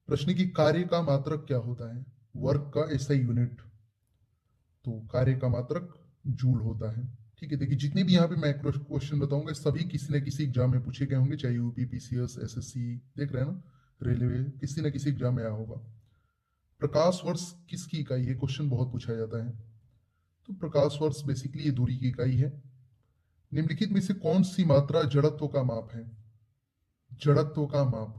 प्रश्न की कार्य का मात्रक क्या होता है? वर्क का एसआई यूनिट। तो कार्य का मात्रक जूल होता है। ठीक है, देखिए जितने भी यहाँ पे मैं क्वेश्चन बताऊंगा सभी किसी न किसी एग्जाम में पूछे गए होंगे, चाहे यूपी, पीसीएस, एसएससी, देख रहे हैं ना, रेलवे, किसी न किसी एग्जाम में आया होगा। प्रकाश वर्ष किसकी इकाई है? क्वेश्चन बहुत पूछा जाता है। तो प्रकाश वर्ष बेसिकली ये दूरी की इकाई है। निम्नलिखित में से कौन सी मात्रा जड़त्व का माप है? जड़त्व का माप।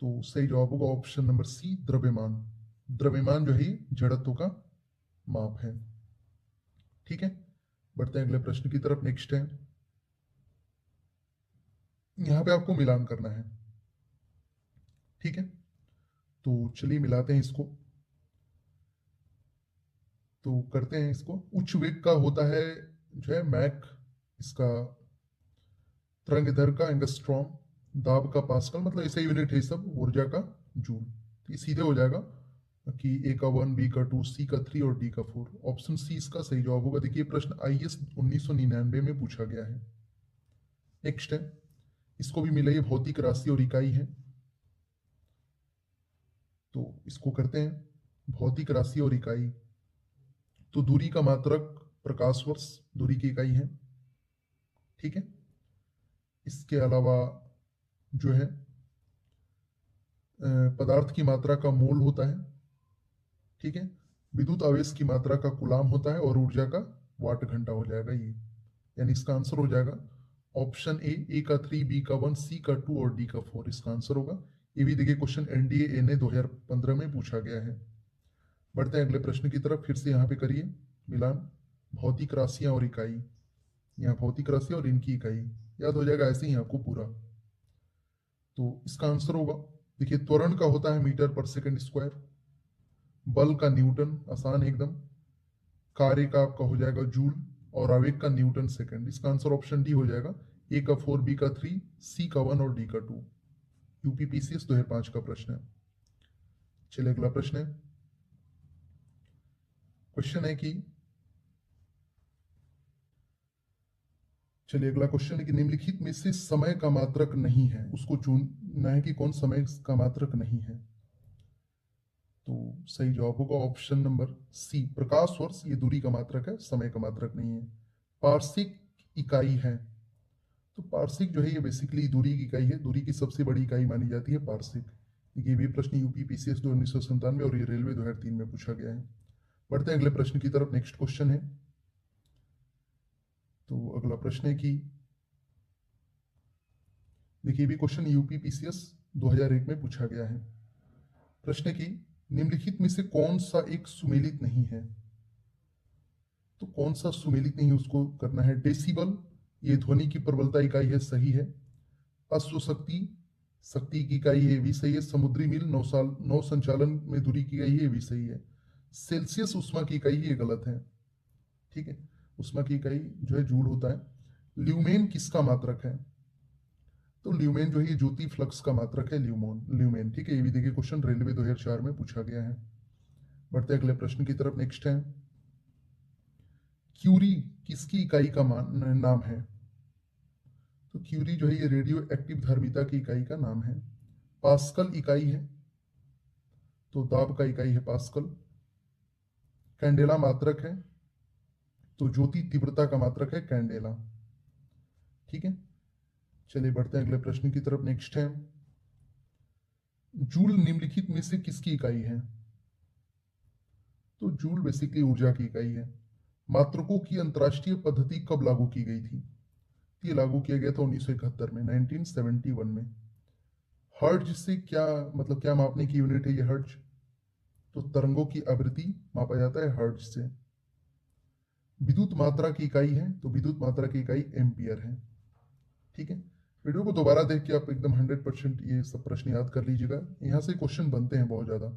तो सही जवाब होगा ऑप्शन नंबर सी, द्रव्यमान। द्रव्यमान जो है जड़त्व का माप है। ठीक है, बढ़ते हैं अगले प्रश्न की तरफ। नेक्स्ट है, यहां पे आपको मिलान करना है। ठीक है, तो चलिए मिलाते हैं इसको। तो करते हैं इसको। उच्च वेग का होता है जो है मैक, इसका तरंग दर का एंगस्ट्रॉम, दाब का पास्कल, मतलब ऐसे यूनिट है सब, ऊर्जा का जूल। तो ये सीधे हो जाएगा कि ए का 1, बी का 2, सी का 3 और डी का 4। ऑप्शन सी इसका सही जवाब होगा। देखिए प्रश्न आईएएस 1999 में पूछा गया है। नेक्स्ट है, इसको भी मिला, ये भौतिक राशि और इकाई है। तो इसको करते हैं, भौतिक राशि और इकाई। तो दूरी का मात्रक प्रकाश वर्ष दूरी की इकाई है। ठीक है, इसके अलावा जो है पदार्थ की मात्रा का मोल होता है। ठीक है, विद्युत आवेश की मात्रा का कूलाम होता है और ऊर्जा का वाट घंटा हो जाएगा ये। यानी इसका आंसर हो जाएगा ऑप्शन ए का 3, बी का 1, सी का 2 और डी का 4 इसका आंसर होगा। ये भी देखिए क्वेश्चन एनडीए ने 2015 में पूछा गया है। बढ़ते हैं अगले प्रश्न की तरफ। फिर से यहाँ पे करिए मिलान, भौतिक राशियां और इकाई। यहाँ भौतिक राशि और इनकी इकाई याद हो जाएगा ऐसे ही आपको पूरा। तो इसका आंसर होगा, देखिए त्वरण का होता है मीटर पर सेकंड स्क्वायर, बल का न्यूटन, आसान एकदम, कार्य का आपका हो जाएगा जूल, और आवेग का न्यूटन सेकंड। इसका आंसर ऑप्शन डी हो जाएगा। ए का 4, बी का 3, सी का 1 और डी का 2। यूपी पीसीएस 2005 का प्रश्न है। चलिए अगला प्रश्न है। क्वेश्चन है कि चलिए अगला क्वेश्चन है कि निम्नलिखित में से समय का मात्रक नहीं है, उसको चुनना है कि कौन समय का मात्रक नहीं है। तो सही जवाब होगा ऑप्शन नंबर सी, प्रकाश वर्ष ये दूरी का मात्रक है, समय का मात्रक नहीं है। पार्शिक इकाई है। तो पार्शिक जो है ये बेसिकली दूरी की इकाई है, दूरी की सबसे बड़ी इकाई मानी जाती है पार्शिक। ये भी प्रश्न यूपी पीसीएस 1997 और ये रेलवे 2003 में पूछा गया है। बढ़ते हैं अगले प्रश्न की तरफ। नेक्स्ट क्वेश्चन है, तो अगला प्रश्न है कि देखिए भी क्वेश्चन यूपी पीसीएस 2001 में पूछा गया है। प्रश्न है कि निम्नलिखित में से कौन सा एक सुमेलित नहीं है। तो कौन सा सुमेलित नहीं, उसको करना है। डेसिबल ये ध्वनि की प्रबलता इकाई है, सही है। अश्वशक्ति शक्ति की इकाई है, ये भी सही है। समुद्री मील नौ संचालन में दूरी की इकाई है, ये भी सही है। सेल्सियस उष्मा की इकाई, ये गलत है। ठीक है, उष्मा की इकाई जो है जूल होता है। ल्यूमेन किसका मात्रक है? तो ल्यूमेन जो है ये ज्योति फ्लक्स का मात्रक है, ल्यूमेन। ठीक है, ये भी देखिए क्वेश्चन रेलवे 2004 में पूछा गया है। बढ़ते अगले प्रश्न की तरफ। नेक्स्ट है, क्यूरी किसकी इकाई का नाम है? तो क्यूरी जो है ये रेडियो एक्टिव धारिता की इकाई का नाम है। पास्कल इकाई है, तो दाब का इकाई है पास्कल। कैंडेला मात्रक है, तो ज्योति तीव्रता का मात्रक है कैंडेला। ठीक है, चलिए बढ़ते हैं अगले प्रश्न की तरफ। नेक्स्ट है, जूल निम्नलिखित में से किसकी इकाई है? तो जूल बेसिकली ऊर्जा की इकाई है। मात्रकों की अंतरराष्ट्रीय पद्धति कब लागू की गई थी? ये लागू किया गया था 1971 में, 1971 में। हर्ट्ज से क्या मतलब, क्या मापने की यूनिट है ये हर्ट्ज? तो तरंगों की आवृत्ति मापा जाता है हर्ट्ज से। विद्युत मात्रा की इकाई है, तो विद्युत मात्रा की इकाई एम्पियर है। ठीक है, वीडियो को दोबारा देख के आप एकदम 100% ये सब प्रश्न याद कर लीजिएगा, यहाँ से क्वेश्चन बनते हैं बहुत ज़्यादा।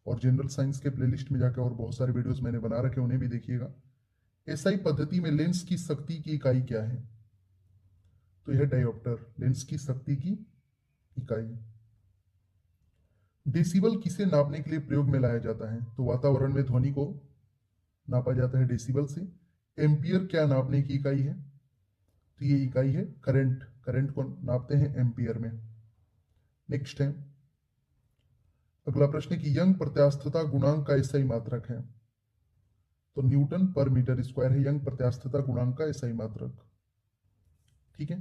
और जनरल साइंस के प्लेलिस्ट में जाकर और बहुत सारे वीडियोस मैंने बना रखे, उन्हें भी देखिएगा। एसआई पद्धति में लेंस की शक्ति की इकाई क्या है? तो यह डायोप्टर, लेंस की शक्ति की इकाई। डेसिबल किसे नापने के लिए प्रयोग में लाया जाता है? तो वातावरण में ध्वनि को नापा जाता है डेसिबल से। एम्पियर क्या नापने की इकाई है? तो ये इकाई है करंट, करंट को नापते हैं एम्पियर में। नेक्स्ट है, अगला प्रश्न है कि यंग प्रत्यास्थता गुणांक का एसआई मात्रक है, तो न्यूटन पर मीटर स्क्वायर है यंग प्रत्यास्थता गुणांक का एसआई मात्रक। ठीक है।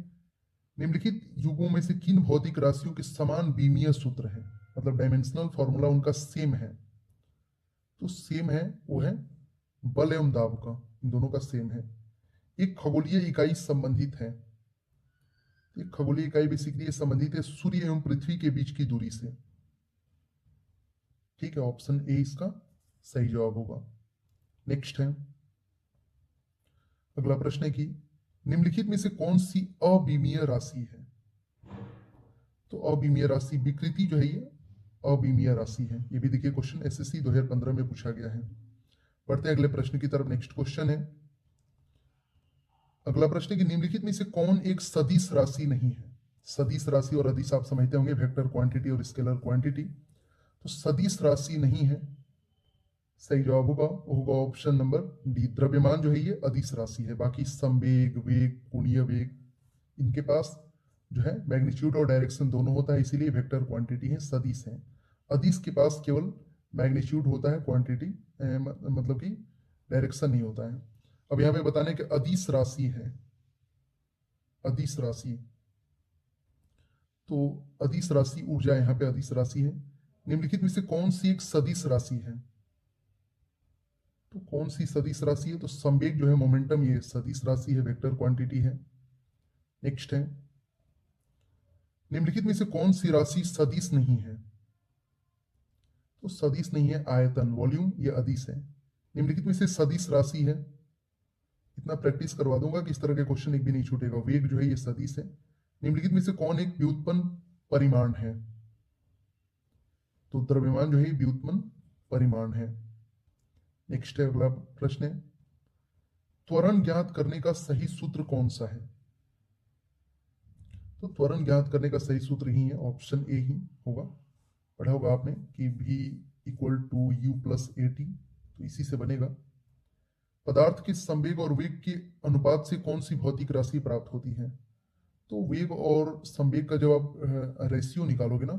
निम्नलिखित युगों में से किन भौतिक राशियों के समान बीमीय सूत्र है, मतलब डायमेंशनल फॉर्मूला उनका सेम है, तो सेम है वो है बल एवं दाब का, इन दोनों का सेम है। एक खगोलीय इकाई संबंधित है, एक खगोलीय इकाई बेसिकली संबंधित है सूर्य एवं पृथ्वी के बीच की दूरी से। ठीक है, ऑप्शन ए इसका सही जवाब होगा। नेक्स्ट है, अगला प्रश्न है कि निम्नलिखित में से कौन सी अविमीय राशि है, तो अविमीय राशि विकृति जो है ये अविमीय राशि है। ये भी देखिए क्वेश्चन एसएससी 2015 में पूछा गया है। बढ़ते हैं अगले प्रश्न की तरफ। नेक्स्ट क्वेश्चन है, अगला प्रश्न है कि निम्नलिखित में से कौन एक सदिश राशि नहीं है। सदिश राशि और अदिश आप समझते होंगे, वेक्टर क्वांटिटी और स्केलर क्वांटिटी। तो सदिश राशि नहीं है, सही जवाब होगा ऑप्शन नंबर डी। द्रव्यमान जो है ये अदिश राशि है, बाकी संवेग, वेग, कोणीय वेग इनके पास जो है मैग्नीट्यूड और डायरेक्शन दोनों होता है, इसीलिए वेक्टर क्वांटिटी है, सदिश है। अदिश के पास केवल मैग्नीट्यूड होता है, क्वांटिटी मतलब कि डायरेक्शन नहीं होता है। अब यहां पे बताने कि अदिश राशि है, अदिश राशि, तो अदिश राशि ऊर्जा यहाँ पे अदिश राशि है। निम्नलिखित में से कौन सी एक सदिश राशि है, तो कौन सी सदिश राशि है, तो संवेग जो है मोमेंटम ये सदिश राशि है, वेक्टर क्वांटिटी है। नेक्स्ट है, निम्नलिखित में से कौन सी राशि सदिश नहीं है, तो सदिश नहीं है आयतन, वॉल्यूम, ये अदिश है। निम्नलिखित में से सदिश राशि है, इतना प्रैक्टिस करवा दूंगा कि इस तरह के क्वेश्चन एक भी नहीं छूटेगा। वेग जो है ये सदिश है। निम्नलिखित में से कौन एक व्युत्पन्न परिमाण है, तो द्रव्यमान जो है व्युत्पन्न परिमाण है। नेक्स्ट है, अगला प्रश्न है, त्वरण ज्ञात करने का सही सूत्र कौन सा है, तो त्वरण ज्ञात करने का सही सूत्र ही है, ऑप्शन ए ही होगा। पढ़ा होगा आपने कि v equal to u plus a t, तो इसी से बनेगा। पदार्थ के संवेग और वेग के अनुपात से कौन सी भौतिक राशि प्राप्त होती है, तो वेग और संवेग का जब आप रेशियो निकालोगे ना,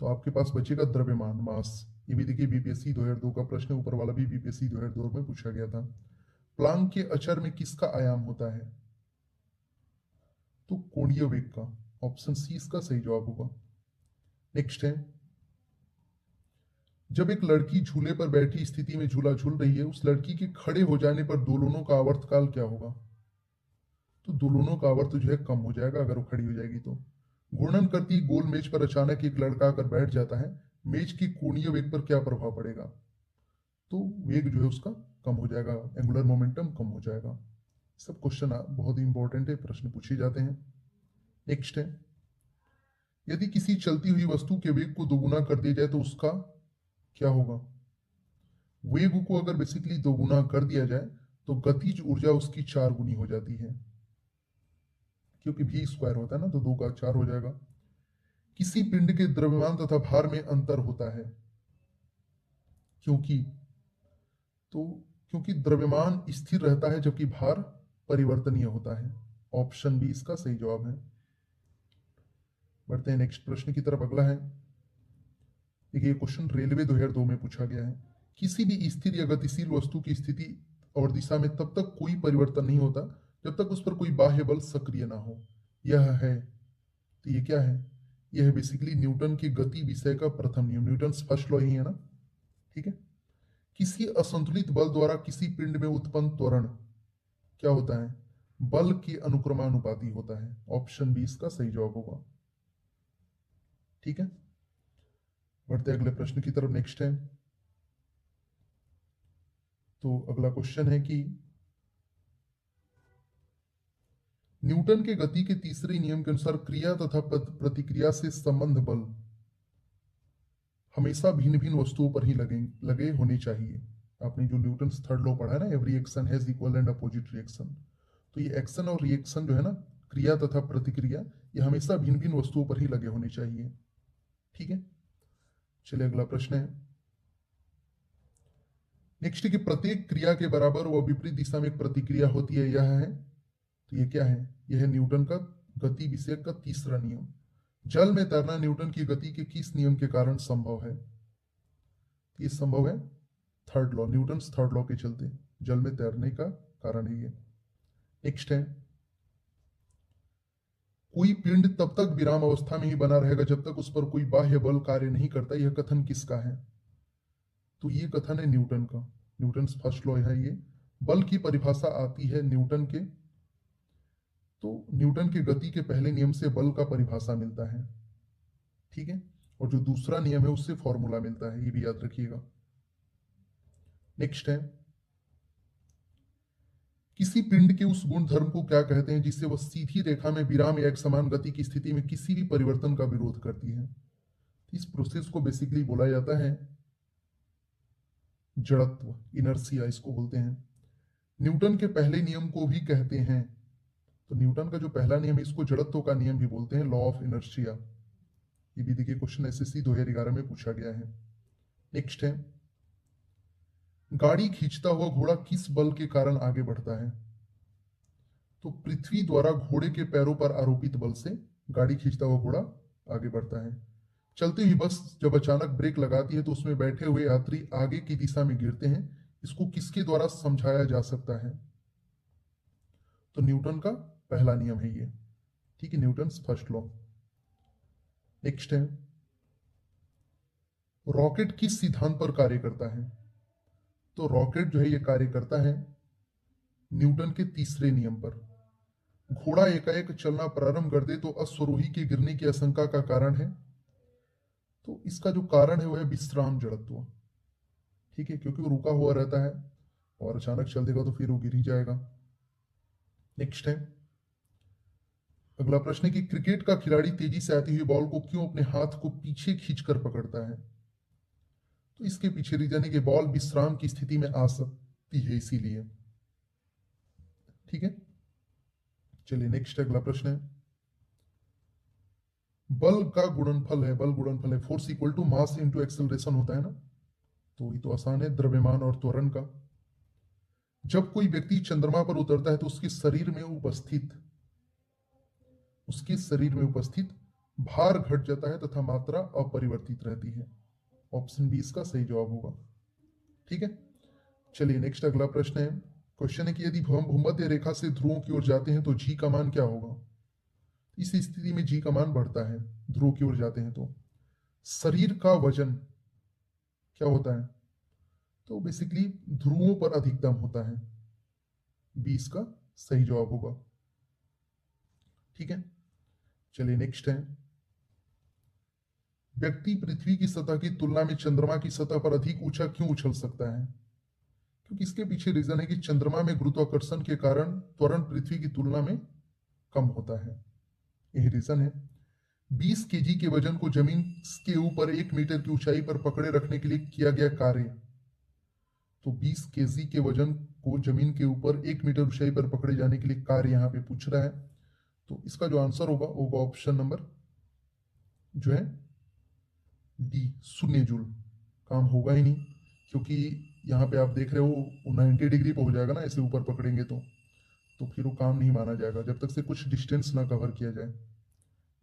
तो आपके पास बचेगा द्रव्यमान, मास। ये भी देखिए बीपीएससी 2002 का प्रश्न, ऊपर वाला भी बीपीएससी 2002 में पूछा गया था। प्लांक के अचर में किसका आयाम होता है, तो कोणीय वेग का, ऑप्शन सी इसका सही जवाब होगा। नेक्स्ट है, जब एक लड़की झूले पर बैठी स्थिति में झूला झूल रही है, उस लड़की के खड़े हो जाने पर दोलनों का आवर्तकाल क्या होगा, तो दोलनों का आवर्त जो है कम हो जाएगा अगर वो खड़ी हो जाएगी तो। घूर्णन करती गोल मेज पर अचानक एक लड़का आकर बैठ जाता है, मेज की कोणीय वेग पर क्या प्रभाव पड़ेगा, तो वेग जो है उसका कम हो जाएगा, एंगुलर मोमेंटम कम हो जाएगा। सब क्वेश्चन बहुत ही इंपॉर्टेंट है, प्रश्न पूछे जाते हैं। नेक्स्ट है, यदि किसी चलती हुई वस्तु के वेग को दोगुना कर दिया जाए तो उसका क्या होगा, वेग को अगर बेसिकली दोगुना कर दिया जाए तो गतिज ऊर्जा उसकी 4 गुनी हो जाती है, क्योंकि v स्क्वायर होता है ना, तो 2 का 4 हो जाएगा। किसी पिंड के द्रव्यमान तथा भार में अंतर होता है, क्योंकि, तो क्योंकि द्रव्यमान स्थिर रहता है जबकि भार परिवर्तनीय होता है, ऑप्शन बी इसका सही जवाब है। बढ़ते हैं नेक्स्ट प्रश्न की तरफ। अगला है, देखिए क्वेश्चन रेलवे 2002 में पूछा गया है। किसी भी स्थिर या गतिशील वस्तु की स्थिति और दिशा में तब तक कोई परिवर्तन नहीं होता जब तक उस पर कोई बाह्य बल सक्रिय ना हो। यह है, तो ये क्या है, यह है बेसिकली न्यूटन की गति विषय का प्रथम नियम, न्यूटन फर्स्ट लॉ ही है ना। ठीक है। किसी असंतुलित बल द्वारा किसी पिंड में उत्पन्न त्वरण क्या होता है, बल के अनुक्रमानुपाती होता है, ऑप्शन बी इसका सही जवाब होगा। ठीक है, बढ़ते अगले प्रश्न की तरफ। नेक्स्ट है, तो अगला क्वेश्चन है कि न्यूटन के गति के तीसरे नियम के अनुसार क्रिया तथा प्रतिक्रिया से संबंध बल हमेशा भिन्न भिन्न वस्तुओं पर ही लगे होने चाहिए। आपने जो न्यूटन थर्ड लॉ पढ़ा है ना, every action has equal and opposite reaction, तो ये एक्शन और रिएक्शन जो है ना, क्रिया तथा प्रतिक्रिया, ये हमेशा भिन्न भिन्न वस्तुओं पर ही लगे होने चाहिए। ठीक है, चलिए अगला प्रश्न है। नेक्स्ट की प्रत्येक क्रिया के बराबर व विपरीत दिशा में एक प्रतिक्रिया होती है, यह है, तो ये क्या है, यह है न्यूटन का गति विषयक का तीसरा नियम। जल में तैरना न्यूटन की गति के किस नियम के कारण संभव है, ये संभव है third law, Newton's third law के चलते जल में तैरने का कारण है ये। नेक्स्ट है, कोई पिंड तब तक विराम अवस्था में ही बना रहेगा जब तक उस पर कोई बाह्य बल कार्य नहीं करता। यह कथन किसका है? तो ये कथन है न्यूटन का। न्यूटन फर्स्ट लॉ है ये। बल की परिभाषा आती है न्यूटन के, तो न्यूटन के गति के पहले नियम से बल का परिभाषा मिलता है, ठीक है, और जो दूसरा नियम है उससे फॉर्मूला मिलता है, ये भी याद रखिएगा। नेक्स्ट है, किसी पिंड के उस गुण धर्म को क्या कहते हैं जिससे वह सीधी रेखा में विराम या एक समान गति की स्थिति में किसी भी परिवर्तन का विरोध करती है? इस प्रोसेस को बेसिकली बोला जाता है जड़त्व, इनर्शिया इसको बोलते हैं। न्यूटन के पहले नियम को भी कहते हैं, तो न्यूटन का जो पहला नियम है इसको जड़त्व का नियम भी बोलते हैं, लॉ ऑफ इनर्शिया। ये भी देखिए क्वेश्चन एसएससी 2011 में पूछा गया है। नेक्स्ट है, गाड़ी खींचता हुआ घोड़ा किस बल के कारण आगे बढ़ता है? तो पृथ्वी द्वारा घोड़े के पैरों पर आरोपित बल से गाड़ी खींचता हुआ घोड़ा आगे बढ़ता है। चलती हुई बस जब अचानक ब्रेक लगाती है तो उसमें बैठे हुए यात्री आगे की दिशा में गिरते हैं। इसको किसके द्वारा समझाया जा सकता है? तो न्यूटन का पहला नियम है ये, ठीक है, न्यूटन फर्स्ट लॉ। नेक्स्ट है, रॉकेट किस सिद्धांत पर कार्य करता है? तो रॉकेट जो है ये कार्य करता है न्यूटन के तीसरे नियम पर। घोड़ा एकाएक चलना प्रारंभ कर दे तो अश्वरोही के गिरने की आशंका का कारण है, तो इसका जो कारण है वह है विश्राम जड़त्व, ठीक है, क्योंकि वो रुका हुआ रहता है और अचानक चल देगा तो फिर वो गिर ही जाएगा। नेक्स्ट है, अगला प्रश्न है कि क्रिकेट का खिलाड़ी तेजी से आती हुई बॉल को क्यों अपने हाथ को पीछे खींचकर पकड़ता है? तो इसके पीछे रीजन है कि बॉल विश्राम की स्थिति में आ सकती है, इसीलिए, ठीक है। चलिए नेक्स्ट अगला प्रश्न है, बल का गुणनफल है, बल गुणनफल है force equal to mass into acceleration होता है ना, तो ये तो आसान है, द्रव्यमान और त्वरण का। जब कोई व्यक्ति चंद्रमा पर उतरता है तो उसके शरीर में उपस्थित भार घट जाता है तथा मात्रा अपरिवर्तित रहती है। ऑप्शन बी इसका सही जवाब होगा, ठीक है। चलिए नेक्स्ट अगला प्रश्न है, क्वेश्चन है कि यदि हम भूमध्य रेखा से ध्रुवों की ओर जाते हैं तो जी का मान क्या होगा? इस स्थिति में जी का मान बढ़ता है, ध्रुव की ओर जाते हैं तो। शरीर का वजन क्या होता है? तो बेसिकली ध्रुवों पर अधिकतम होता है, 20 का सही जवाब होगा, ठीक है। चलिए नेक्स्ट है, व्यक्ति पृथ्वी की सतह की तुलना में चंद्रमा की सतह पर अधिक ऊंचा क्यों उछल सकता है? क्योंकि इसके पीछे रीजन है कि चंद्रमा में गुरुत्वाकर्षण के कारण त्वरण पृथ्वी की तुलना में कम होता है, यही रीजन है। 20 केजी के वजन को जमीन के ऊपर 1 मीटर की ऊंचाई पर पकड़े रखने के लिए किया गया कार्य, तो 20 केजी के वजन को जमीन के ऊपर 1 मीटर ऊंचाई पर पकड़े जाने के लिए कार्य यहाँ पे पूछ रहा है, तो इसका जो आंसर होगा ऑप्शन नंबर जो है डी, 0 जूल। काम होगा ही नहीं, क्योंकि यहाँ पे आप देख रहे हो 90 डिग्री पे हो जाएगा ना, ऐसे ऊपर पकड़ेंगे तो फिर वो काम नहीं माना जाएगा जब तक से कुछ डिस्टेंस ना कवर किया जाए।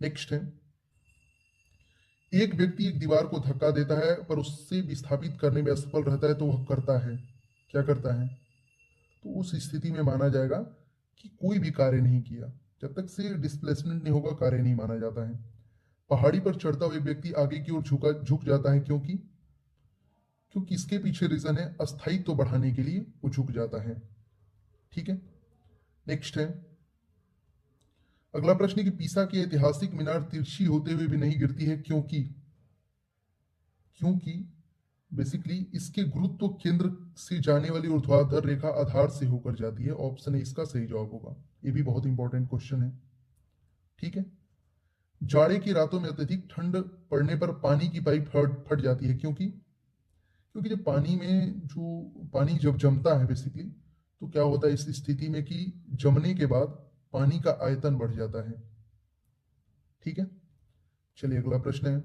नेक्स्ट है, एक व्यक्ति एक दीवार को धक्का देता है पर उससे विस्थापित करने में असफल रहता है तो वह करता है क्या करता है? तो उस स्थिति में माना जाएगा कि कोई भी कार्य नहीं किया, जब तक से डिस्प्लेसमेंट नहीं होगा कार्य नहीं माना जाता है। पहाड़ी पर चढ़ता हुआ व्यक्ति आगे की ओर झुक जाता है, क्योंकि इसके पीछे रीजन है अस्थायित्व बढ़ाने के लिए वो झुक जाता है, ठीक है। नेक्स्ट है, अगला प्रश्न है कि पीसा की ऐतिहासिक मीनार तिरछी होते हुए भी नहीं गिरती है, क्योंकि बेसिकली इसके गुरुत्व केंद्र से जाने वाली ऊर्ध्वाधर रेखा आधार से होकर जाती है। ऑप्शन ए इसका सही जवाब होगा, ये भी बहुत इंपॉर्टेंट क्वेश्चन है, ठीक है। जाड़े की रातों में अत्यधिक ठंड पड़ने पर पानी की पाइप फट जाती है, क्योंकि जब पानी जब जमता है बेसिकली, तो क्या होता है इस स्थिति में कि जमने के बाद पानी का आयतन बढ़ जाता है, ठीक है। चलिए अगला प्रश्न है,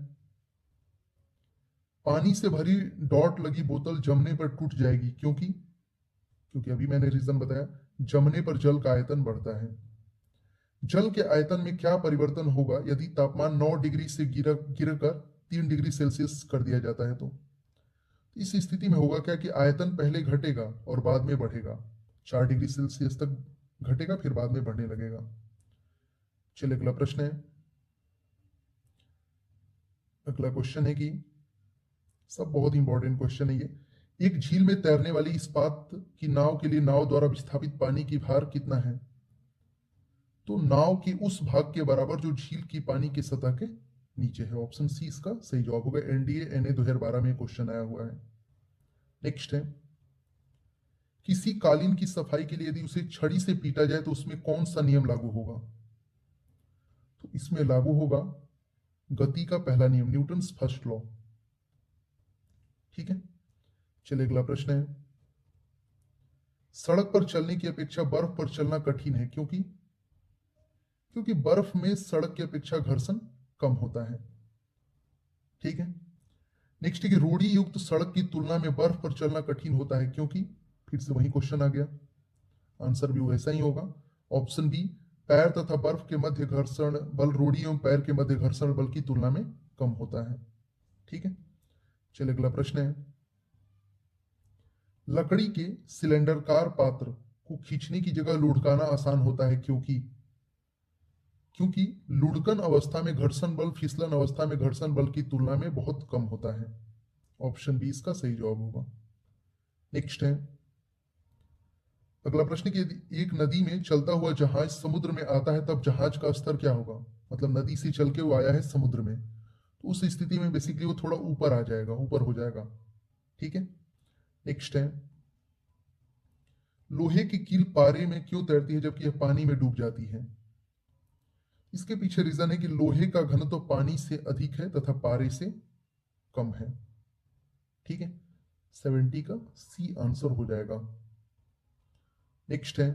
पानी से भरी डॉट लगी बोतल जमने पर टूट जाएगी, क्योंकि अभी मैंने रीजन बताया, जमने पर जल का आयतन बढ़ता है। जल के आयतन में क्या परिवर्तन होगा यदि तापमान 9 डिग्री से गिरकर 3 डिग्री सेल्सियस कर दिया जाता है? तो इस स्थिति में होगा क्या कि आयतन पहले घटेगा और बाद में बढ़ेगा, 4 डिग्री सेल्सियस तक घटेगा फिर बाद में बढ़ने लगेगा। चलिए अगला प्रश्न है। अगला क्वेश्चन है कि सब बहुत इंपॉर्टेंट क्वेश्चन है ये। एक झील में तैरने वाली इस्पात की नाव के लिए नाव द्वारा विस्थापित पानी की भार कितना है? तो नाव के उस भाग के बराबर जो झील की पानी की सतह के नीचे है। ऑप्शन सी इसका सही जवाब होगा। एनडीए एनए 2012 में क्वेश्चन आया हुआ है। नेक्स्ट है, किसी कालीन की सफाई के लिए यदि उसे छड़ी से पीटा जाए तो उसमें कौन सा नियम लागू होगा? तो इसमें लागू होगा गति का पहला नियम, न्यूटन्स फर्स्ट लॉ। ठीक है, चलिए अगला प्रश्न है। सड़क पर चलने की अपेक्षा बर्फ पर चलना कठिन है क्योंकि क्योंकि बर्फ में सड़क की अपेक्षा घर्षण कम होता है। ठीक है, नेक्स्ट है कि रोड़ी युक्त सड़क की तुलना में बर्फ पर चलना कठिन होता है क्योंकि, फिर से वही क्वेश्चन आ गया, आंसर भी वैसा ही होगा। ऑप्शन बी, पैर तथा बर्फ के मध्य घर्षण बल रोड़ी एवं पैर के मध्य घर्षण बल की तुलना में कम होता है। ठीक है, चलिए अगला प्रश्न है। लकड़ी के सिलेंडरकार पात्र को खींचने की जगह लुढ़काना आसान होता है क्योंकि क्योंकि लुढ़कन अवस्था में घर्षण बल फिसलन अवस्था में घर्षण बल की तुलना में बहुत कम होता है। ऑप्शन बी इसका सही जवाब होगा। नेक्स्ट है, अगला प्रश्न कि यदि एक नदी में चलता हुआ जहाज समुद्र में आता है तब जहाज का स्तर क्या होगा? मतलब नदी से चल के वो आया है समुद्र में, तो उस स्थिति में बेसिकली वो थोड़ा ऊपर आ जाएगा, ऊपर हो जाएगा। ठीक है, नेक्स्ट है, लोहे की कील पारे में क्यों तैरती है जबकि यह पानी में डूब जाती है? इसके पीछे रीजन है कि लोहे का घनत्व तो पानी से अधिक है तथा पारे से कम है। ठीक है, 70 का सी आंसर हो जाएगा। नेक्स्ट है,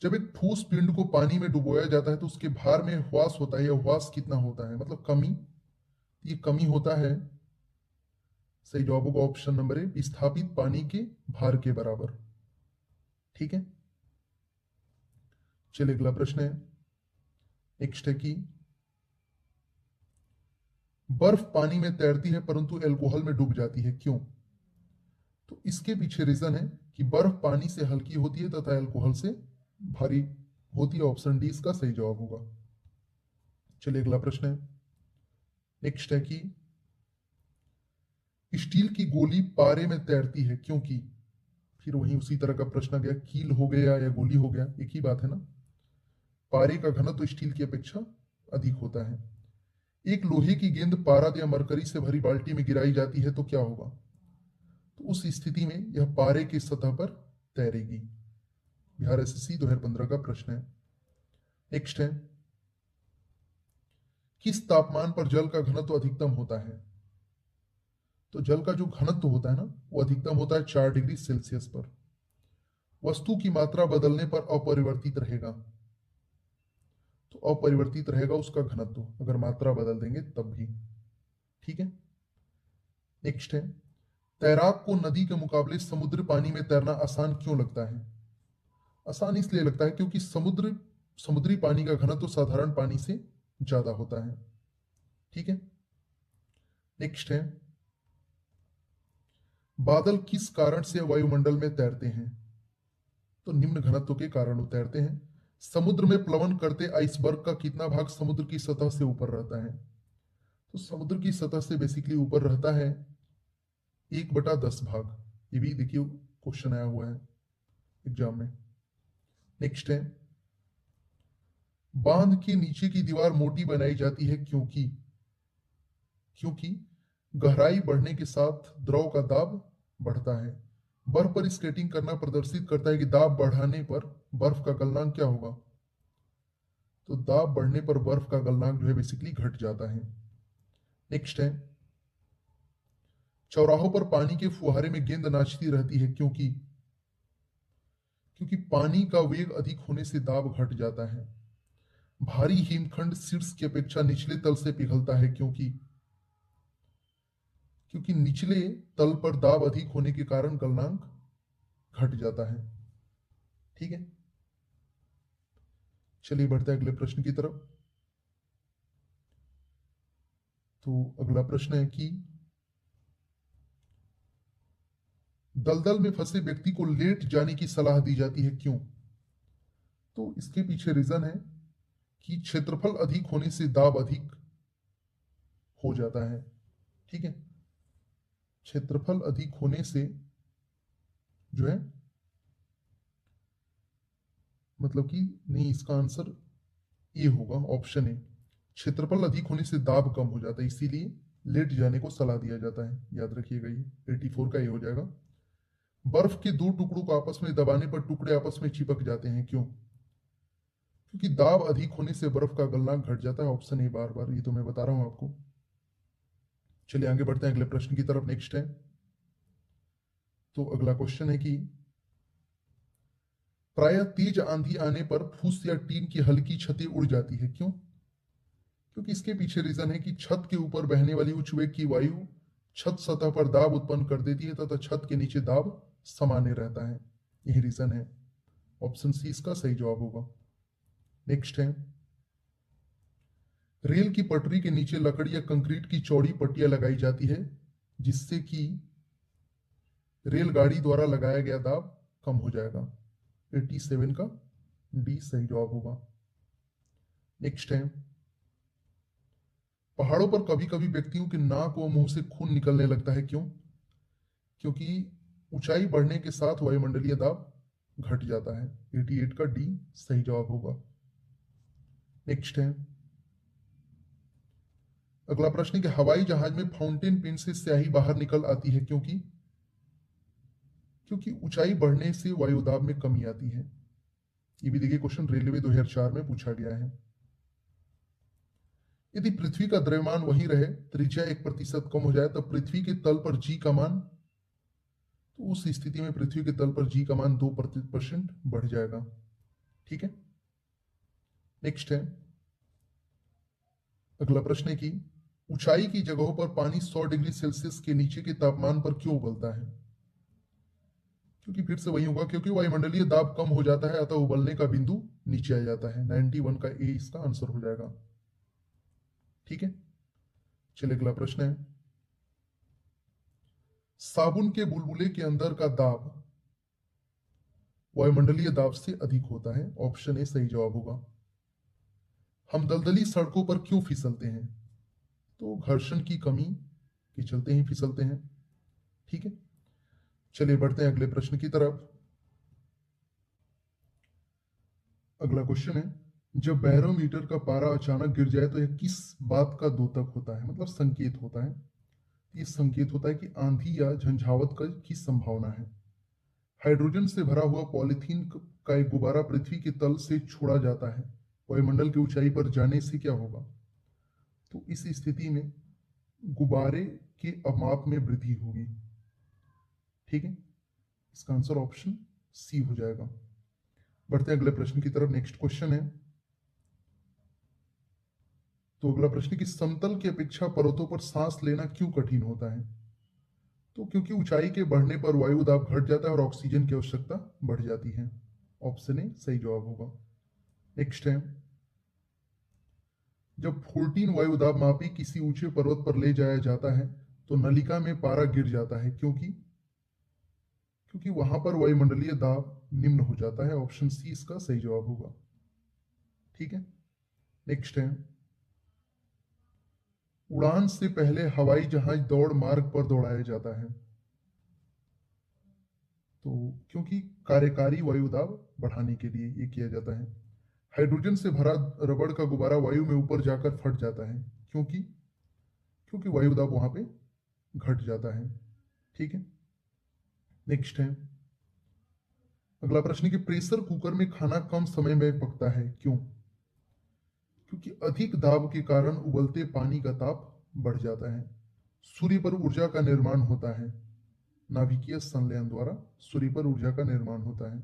जब एक ठोस पिंड को पानी में डुबोया जाता है तो उसके भार में ह्रास होता है, या ह्रास कितना होता है, मतलब कमी, ये कमी होता है। सही जवाब होगा ऑप्शन नंबर ए, विस्थापित पानी के भार के बराबर। ठीक है, चलिए अगला प्रश्न है। नेक्स्ट है कि बर्फ पानी में तैरती है परंतु एल्कोहल में डूब जाती है, क्यों? तो इसके पीछे रीजन है कि बर्फ पानी से हल्की होती है तथा अल्कोहल से भारी होती है। ऑप्शन डी इसका सही जवाब होगा। चलिए अगला प्रश्न है। नेक्स्ट है कि स्टील की गोली पारे में तैरती है क्योंकि, फिर वही उसी तरह का प्रश्न आ गया, कील हो गया या गोली हो गया, एक ही बात है ना। पारे का घनत्व तो स्टील की अपेक्षा अधिक होता है। एक लोहे की गेंद पारा या मरकरी से भरी बाल्टी में गिराई जाती है तो क्या होगा? तो उस स्थिति में यह पारे की सतह पर तैरेगी। बिहार एसएससी 2015 का प्रश्न है। नेक्स्ट है, किस तापमान पर जल का घनत्व अधिकतम होता है? तो जल का जो घनत्व होता है ना, वो अधिकतम होता है 4 डिग्री सेल्सियस पर। वस्तु की मात्रा बदलने पर अपरिवर्तित रहेगा, तो अपरिवर्तित रहेगा उसका घनत्व, अगर मात्रा बदल देंगे तब भी। ठीक है, नेक्स्ट है, तैराक को नदी के मुकाबले समुद्र पानी में तैरना आसान क्यों लगता है? आसान इसलिए लगता है क्योंकि समुद्री पानी का घनत्व तो साधारण पानी से ज्यादा होता है। ठीक है, नेक्स्ट है, बादल किस कारण से वायुमंडल में तैरते हैं? तो निम्न घनत्व के कारण तैरते हैं। समुद्र में प्लवन करते आइसबर्ग का कितना भाग समुद्र की सतह से ऊपर रहता है? तो समुद्र की सतह से बेसिकली ऊपर रहता है 1/10 भाग। ये भी देखिए क्वेश्चन आया हुआ है एग्जाम में। नेक्स्ट है, बांध के नीचे की दीवार मोटी बनाई जाती है क्योंकि क्योंकि गहराई बढ़ने के साथ द्रव का दाब बढ़ता है। बर्फ पर स्केटिंग करना प्रदर्शित करता है कि दाब बढ़ाने पर बर्फ का गलनांक क्या होगा? तो दाब बढ़ने पर बर्फ का गलनांक जो है बेसिकली घट जाता है। नेक्स्ट है, चौराहों पर पानी के फुहारे में गेंद नाचती रहती है क्योंकि क्योंकि पानी का वेग अधिक होने से दाब घट जाता है। भारी हिमखंड शीर्ष की अपेक्षा निचले तल से पिघलता है क्योंकि क्योंकि निचले तल पर दाब अधिक होने के कारण गलनांक घट जाता है। ठीक है, चलिए बढ़ते हैं अगले प्रश्न की तरफ। तो अगला प्रश्न है कि दलदल में फंसे व्यक्ति को लेट जाने की सलाह दी जाती है, क्यों? तो इसके पीछे रीजन है कि क्षेत्रफल अधिक होने से दाब अधिक हो जाता है। ठीक है, क्षेत्रफल अधिक होने से जो है, मतलब कि नहीं, इसका आंसर ये होगा, ऑप्शन है। क्षेत्रफल अधिक होने से दाब कम हो जाता है, इसीलिए लेट जाने को सलाह दिया जाता है। याद रखिएगा, ये 84 का ये हो जाएगा। बर्फ के दो टुकड़ों को आपस में दबाने पर टुकड़े आपस में चिपक जाते हैं, क्यों? क्योंकि दाब अधिक होने से बर्फ का गलनांक घट जाता है। ऑप्शन ए बार बार, ये तो मैं बता रहा हूं आपको। चलिए आगे बढ़ते हैं अगले प्रश्न की तरफ। नेक्स्ट है, तो अगला क्वेश्चन है कि प्रायः तेज आंधी आने पर फूस या टीन की हल्की छतें उड़ जाती है, क्यों? क्योंकि इसके पीछे रीजन है कि छत के ऊपर बहने वाली उच्च वेग की वायु छत सतह पर दाब उत्पन्न कर देती है तथा छत के नीचे दाब सामान्य रहता है। यही रीजन है। ऑप्शन सी इसका सही जवाब होगा। नेक्स्ट है, रेल की पटरी के नीचे लकड़ी या कंक्रीट की चौड़ी पट्टियां लगाई जाती है जिससे कि रेलगाड़ी द्वारा लगाया गया दाब कम हो जाएगा। 87 का डी सही जवाब होगा। नेक्स्ट है, पहाड़ों पर कभी कभी व्यक्तियों के नाक व मुंह से खून निकलने लगता है, क्यों? क्योंकि ऊंचाई बढ़ने के साथ वायुमंडलीय दाब घट जाता है। 88 का डी सही जवाब होगा। नेक्स्ट है, अगला प्रश्न है कि हवाई जहाज में फाउंटेन पेन से स्याही बाहर निकल आती है, क्योंकि क्योंकि ऊंचाई बढ़ने से वायुदाब में कमी आती है। ये भी देखिए, क्वेश्चन रेलवे 2004 में पूछा गया है। यदि पृथ्वी का द्रव्यमान वही रहे, त्रिज्या 1% कम हो जाए, तब पृथ्वी के तल पर जी का मान, तो उस स्थिति में पृथ्वी के तल पर जी का मान 2% बढ़ जाएगा। ठीक है, नेक्स्ट है, अगला प्रश्न है कि ऊंचाई की जगहों पर पानी 100 डिग्री सेल्सियस के नीचे के तापमान पर क्यों उबलता है? क्योंकि फिर से वही होगा, क्योंकि वायुमंडलीय दाब कम हो जाता है, अतः उबलने का बिंदु नीचे आ जाता है। 91 का ए इसका आंसर हो जाएगा। ठीक है, चलिए अगला प्रश्न है, साबुन के बुलबुले के अंदर का दाब वायुमंडलीय दाब से अधिक होता है। ऑप्शन ए सही जवाब होगा। हम दलदली सड़कों पर क्यों फिसलते हैं? तो घर्षण की कमी के चलते ही फिसलते हैं। ठीक है, चलिए बढ़ते हैं अगले प्रश्न की तरफ। अगला क्वेश्चन है, जब बैरोमीटर का पारा अचानक गिर जाए तो यह किस बात का द्योतक होता है, मतलब संकेत होता है? ये संकेत होता है कि आंधी या झंझावत की संभावना है। हाइड्रोजन से भरा हुआ पॉलीथीन का एक गुब्बारा पृथ्वी के तल से छोड़ा जाता है, वायुमंडल की ऊंचाई पर जाने से क्या होगा? तो इस स्थिति में गुब्बारे के अवमाप में वृद्धि होगी। ठीक है, इसका आंसर ऑप्शन सी हो जाएगा। बढ़ते हैं अगले प्रश्न की तरफ। नेक्स्ट क्वेश्चन है, तो अगला प्रश्न कि समतल की अपेक्षा पर्वतों पर सांस लेना क्यों कठिन होता है? तो क्योंकि ऊंचाई के बढ़ने पर वायु दाब घट जाता है और ऑक्सीजन की आवश्यकता बढ़ जाती है। ऑप्शन ए सही जवाब होगा। नेक्स्ट है, जब 14 वायु दाब मापी किसी ऊंचे पर्वत पर ले जाया जाता है तो नलिका में पारा गिर जाता है, क्योंकि क्योंकि वहां पर वायुमंडलीय दाब निम्न हो जाता है। ऑप्शन सी इसका सही जवाब होगा। ठीक है, नेक्स्ट है, उड़ान से पहले हवाई जहाज दौड़ मार्ग पर दौड़ाया जाता है, तो क्योंकि कार्यकारी वायु दाब बढ़ाने के लिए ये किया जाता है। हाइड्रोजन से भरा रबड़ का गुब्बारा वायु में ऊपर जाकर फट जाता है, क्योंकि क्योंकि वायु दाब वहां पे घट जाता है। ठीक है, नेक्स्ट है, अगला प्रश्न है कि प्रेशर कुकर में खाना कम समय में पकता है, क्यों? क्योंकि अधिक दाब के कारण उबलते पानी का ताप बढ़ जाता है। सूर्य पर ऊर्जा का निर्माण होता है, नाभिकीय संलयन द्वारा सूर्य पर ऊर्जा का निर्माण होता है।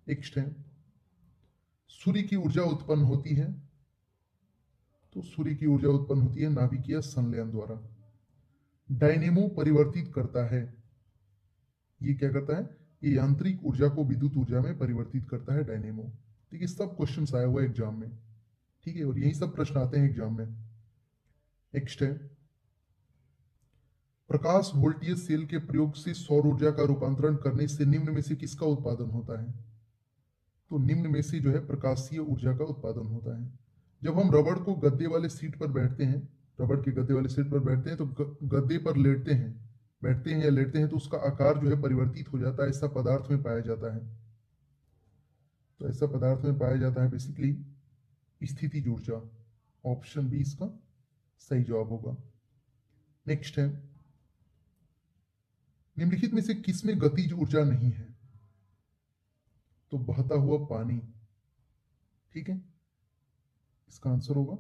नेक्स्ट है, सूर्य की ऊर्जा उत्पन्न होती है, तो सूर्य की ऊर्जा उत्पन्न होती है नाभिकीय संलयन द्वारा। डायनेमो परिवर्तित करता है, ये क्या करता है? ये यांत्रिक ऊर्जा को विद्युत ऊर्जा में परिवर्तित करता है डायनेमो। देखिए सब क्वेश्चन आया हुआ है एग्जाम में। ठीक है, और यही सब प्रश्न आते हैं एग्जाम में। नेक्स्ट है, प्रकाश वोल्टीय सेल के प्रयोग से सौर ऊर्जा का रूपांतरण करने से निम्न में से किसका उत्पादन होता है? तो निम्न में से जो है प्रकाशीय ऊर्जा का उत्पादन होता है। जब हम रबड़ को गद्दे वाले सीट पर बैठते हैं, रबड़ के गद्दे वाले सीट पर बैठते हैं, तो गद्दे पर लेटते हैं, बैठते हैं या लेटते हैं, तो उसका आकार जो है परिवर्तित हो जाता है, ऐसा पदार्थ में पाया जाता है। तो ऐसा पदार्थ में पाया जाता है बेसिकली स्थितिज ऊर्जा। ऑप्शन बी इसका सही जवाब होगा। नेक्स्ट है, निम्नलिखित में से किसमें गतिज ऊर्जा नहीं है? तो बहता हुआ पानी, ठीक है, इसका आंसर होगा।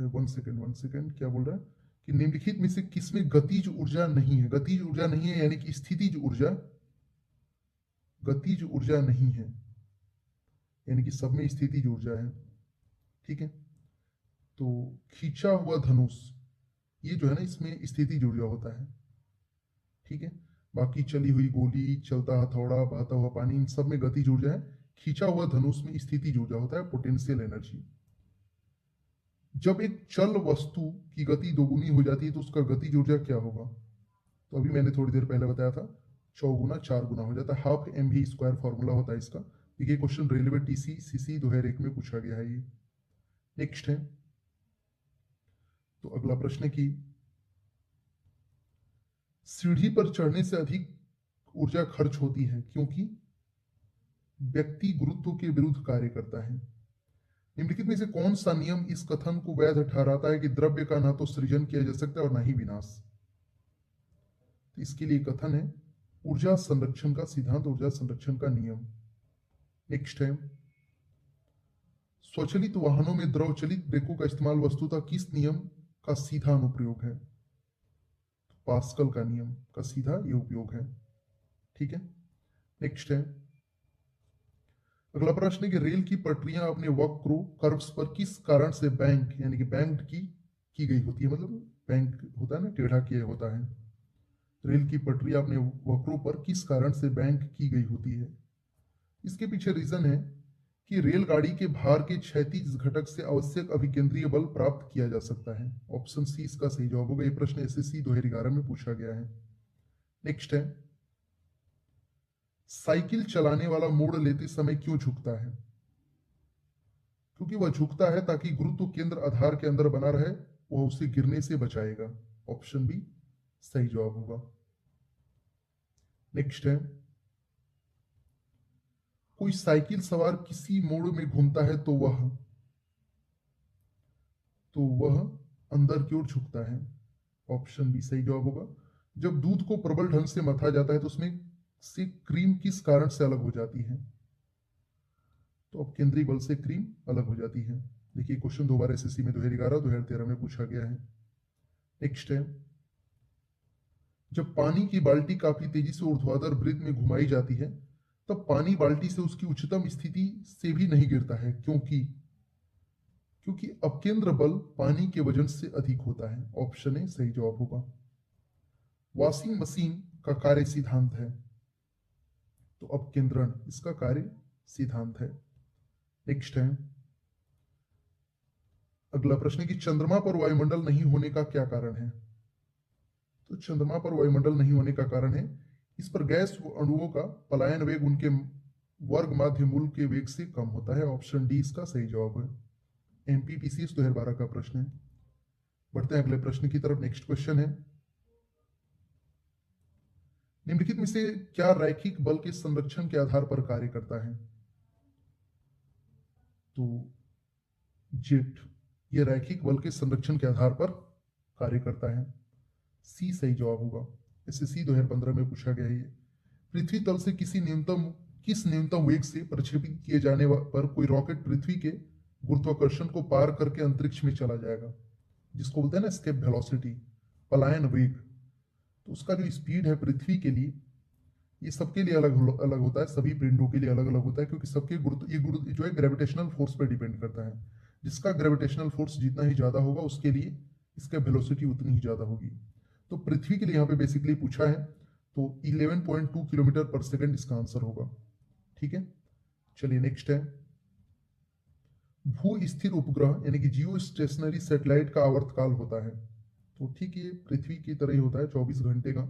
वन सेकेंड, क्या बोल रहा है कि निम्नलिखित में से किसमें गतिज ऊर्जा नहीं है? गतिज ऊर्जा नहीं है यानी कि स्थितिज ऊर्जा, गतिज ऊर्जा नहीं है यानी कि सब में स्थितिज ऊर्जा है, ठीक है। तो खींचा हुआ धनुष, ये जो है ना, इसमें स्थितिज ऊर्जा होता है, ठीक है। बाकी चली हुई गोली, चलता हथौड़ा, बहता हुआ पानी, इन सब में गतिज ऊर्जा है। खींचा हुआ धनुष में स्थितिज ऊर्जा होता है, पोटेंशियल एनर्जी। जब एक चल वस्तु की गति दोगुनी हो जाती है तो उसका गतिज ऊर्जा क्या होगा? तो अभी मैंने थोड़ी देर पहले बताया था, चौगुना 4 गुना हो जाता है। हाफ mv² फॉर्मूला होता है इसका। ये क्वेश्चन रेलवे टीसी सीसी 2001 में पूछा गया है ये। नेक्स्ट है, तो अगला प्रश्न है कि सीढ़ी पर चढ़ने से अधिक ऊर्जा खर्च होती है क्योंकि व्यक्ति गुरुत्व के विरुद्ध कार्य करता है। निम्नलिखित में से कौन सा नियम इस कथन को वैध ठहराता है कि द्रव्य का ना तो सृजन किया जा सकता है और ना ही विनाश? तो इसके लिए कथन है ऊर्जा संरक्षण का सिद्धांत, ऊर्जा संरक्षण का नियम। नेक्स्ट है, स्वचालित वाहनों में द्रव चलित ब्रेकों का इस्तेमाल वस्तुतः किस नियम का सीधा अनुप्रयोग है? पास्कल का नियम का सीधा ये उपयोग है, ठीक है। नेक्स्ट है, अगला प्रश्न है कि रेल की पटरियां अपने वक्रों कर्व्स पर किस कारण से बैंक यानी कि बैंक्ड की गई होती है? मतलब बैंक होता है ना, टेढ़ा किया होता है। रेल की पटरियां अपने वक्रों पर किस कारण से बैंक की गई होती है? इसके पीछे रीजन है कि रेलगाड़ी के भार के क्षैतिज घटक से आवश्यक अभिकेंद्रीय बल प्राप्त किया जा सकता है। ऑप्शन सी इसका सही जवाब होगा। ये प्रश्न एसएससी 2011 में पूछा गया है। नेक्स्ट है, साइकिल चलाने वाला मोड़ लेते समय क्यों झुकता है? क्योंकि वह झुकता है ताकि गुरुत्व केंद्र आधार के अंदर बना रहे, वह उसे गिरने से बचाएगा। ऑप्शन बी सही जवाब होगा। नेक्स्ट है, कोई साइकिल सवार किसी मोड़ में घूमता है तो वह अंदर की ओर झुकता है। ऑप्शन बी सही जवाब होगा। जब दूध को प्रबल ढंग से मथा जाता है तो उसमें से क्रीम किस कारण से अलग हो जाती है? तो अब केंद्रीय बल से क्रीम अलग हो जाती है। देखिए क्वेश्चन दो बार एसएससी में 2011 2013 में पूछा गया है। नेक्स्ट है, जब पानी की बाल्टी काफी तेजी से ऊर्ध्वाधर वृत्त में घुमाई जाती है तब पानी बाल्टी से उसकी उच्चतम स्थिति से भी नहीं गिरता है, क्योंकि अपकेंद्र बल पानी के वजन से अधिक होता है। ऑप्शन ए सही जवाब होगा। वॉशिंग मशीन का कार्य सिद्धांत है, तो अपकेंद्रण इसका कार्य सिद्धांत है। नेक्स्ट है, अगला प्रश्न है कि चंद्रमा पर वायुमंडल नहीं होने का क्या कारण है? तो चंद्रमा पर वायुमंडल नहीं होने का कारण है इस पर गैस अणुओं का पलायन वेग उनके वर्ग माध्य मूल के वेग से कम होता है। ऑप्शन डी इसका सही जवाब है। एमपीपीसीएस 2012 का प्रश्न है। बढ़ते हैं अगले प्रश्न की तरफ। नेक्स्ट क्वेश्चन है, निम्नलिखित में से क्या रैखिक बल के संरक्षण के आधार पर कार्य करता है? तो जेट ये रैखिक बल के संरक्षण के आधार पर कार्य करता है। सी सही जवाब होगा। एसएससी 2015 में पूछा गया है। पृथ्वी तल से किस न्यूनतम वेग से प्रक्षेपित किए जाने पर कोई रॉकेट पृथ्वी के गुरुत्वाकर्षण को पार करके अंतरिक्ष में चला जाएगा, जिसको बोलते हैं ना एस्केप वेलोसिटी, पलायन वेग। तो उसका जो स्पीड है पृथ्वी के लिए, ये सबके लिए अलग अलग होता है, सभी पिंडों के लिए अलग अलग होता है, क्योंकि सबके गुरुत्व जो है ग्रेविटेशनल फोर्स पर डिपेंड करता है। जिसका ग्रेविटेशनल फोर्स जितना ही ज्यादा होगा उसके लिए इसका वेलोसिटी उतनी ही ज्यादा होगी। तो पृथ्वी के लिए यहाँ पे बेसिकली पूछा है, तो 11.2 किलोमीटर पर सेकंड इसका आंसर होगा, ठीक है। चलिए नेक्स्ट है, भू स्थिर उपग्रह यानी कि जियो स्टेशनरी सैटेलाइट का आवर्तकाल होता है। तो ठीक है, पृथ्वी की तरह ही होता है 24 घंटे का।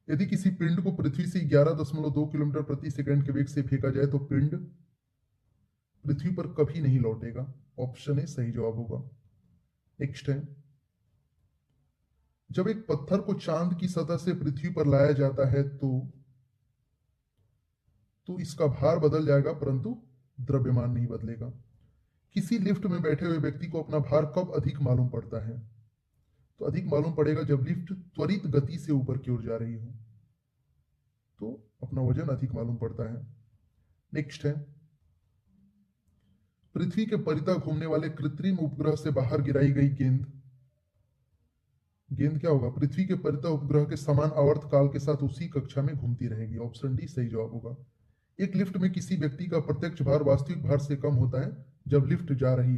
यदि किसी पिंड को पृथ्वी से 11.2 किलोमीटर प्रति सेकंड के वेग से फेंका जाए तो पिंड पृथ्वी पर कभी नहीं लौटेगा। ऑप्शन ए सही जवाब होगा। नेक्स्ट है, जब एक पत्थर को चांद की सतह से पृथ्वी पर लाया जाता है तो इसका भार बदल जाएगा परंतु द्रव्यमान नहीं बदलेगा। किसी लिफ्ट में बैठे हुए व्यक्ति को अपना भार कब अधिक मालूम पड़ता है? तो अधिक मालूम पड़ेगा जब लिफ्ट त्वरित गति से ऊपर की ओर जा रही हो, तो अपना वजन अधिक मालूम पड़ता है। नेक्स्ट है, पृथ्वी के परितः घूमने वाले कृत्रिम उपग्रह से बाहर गिराई गई गेंद क्या होगा? पृथ्वी के परितः उपग्रह के समान आवर्त काल के साथ उसी कक्षा में घूमती रहेगी। ऑप्शन डी सही जवाब होगा। एक लिफ्ट में किसी व्यक्ति का प्रत्यक्ष भार वास्तविक भार से कम होता है जब लिफ्ट जा रही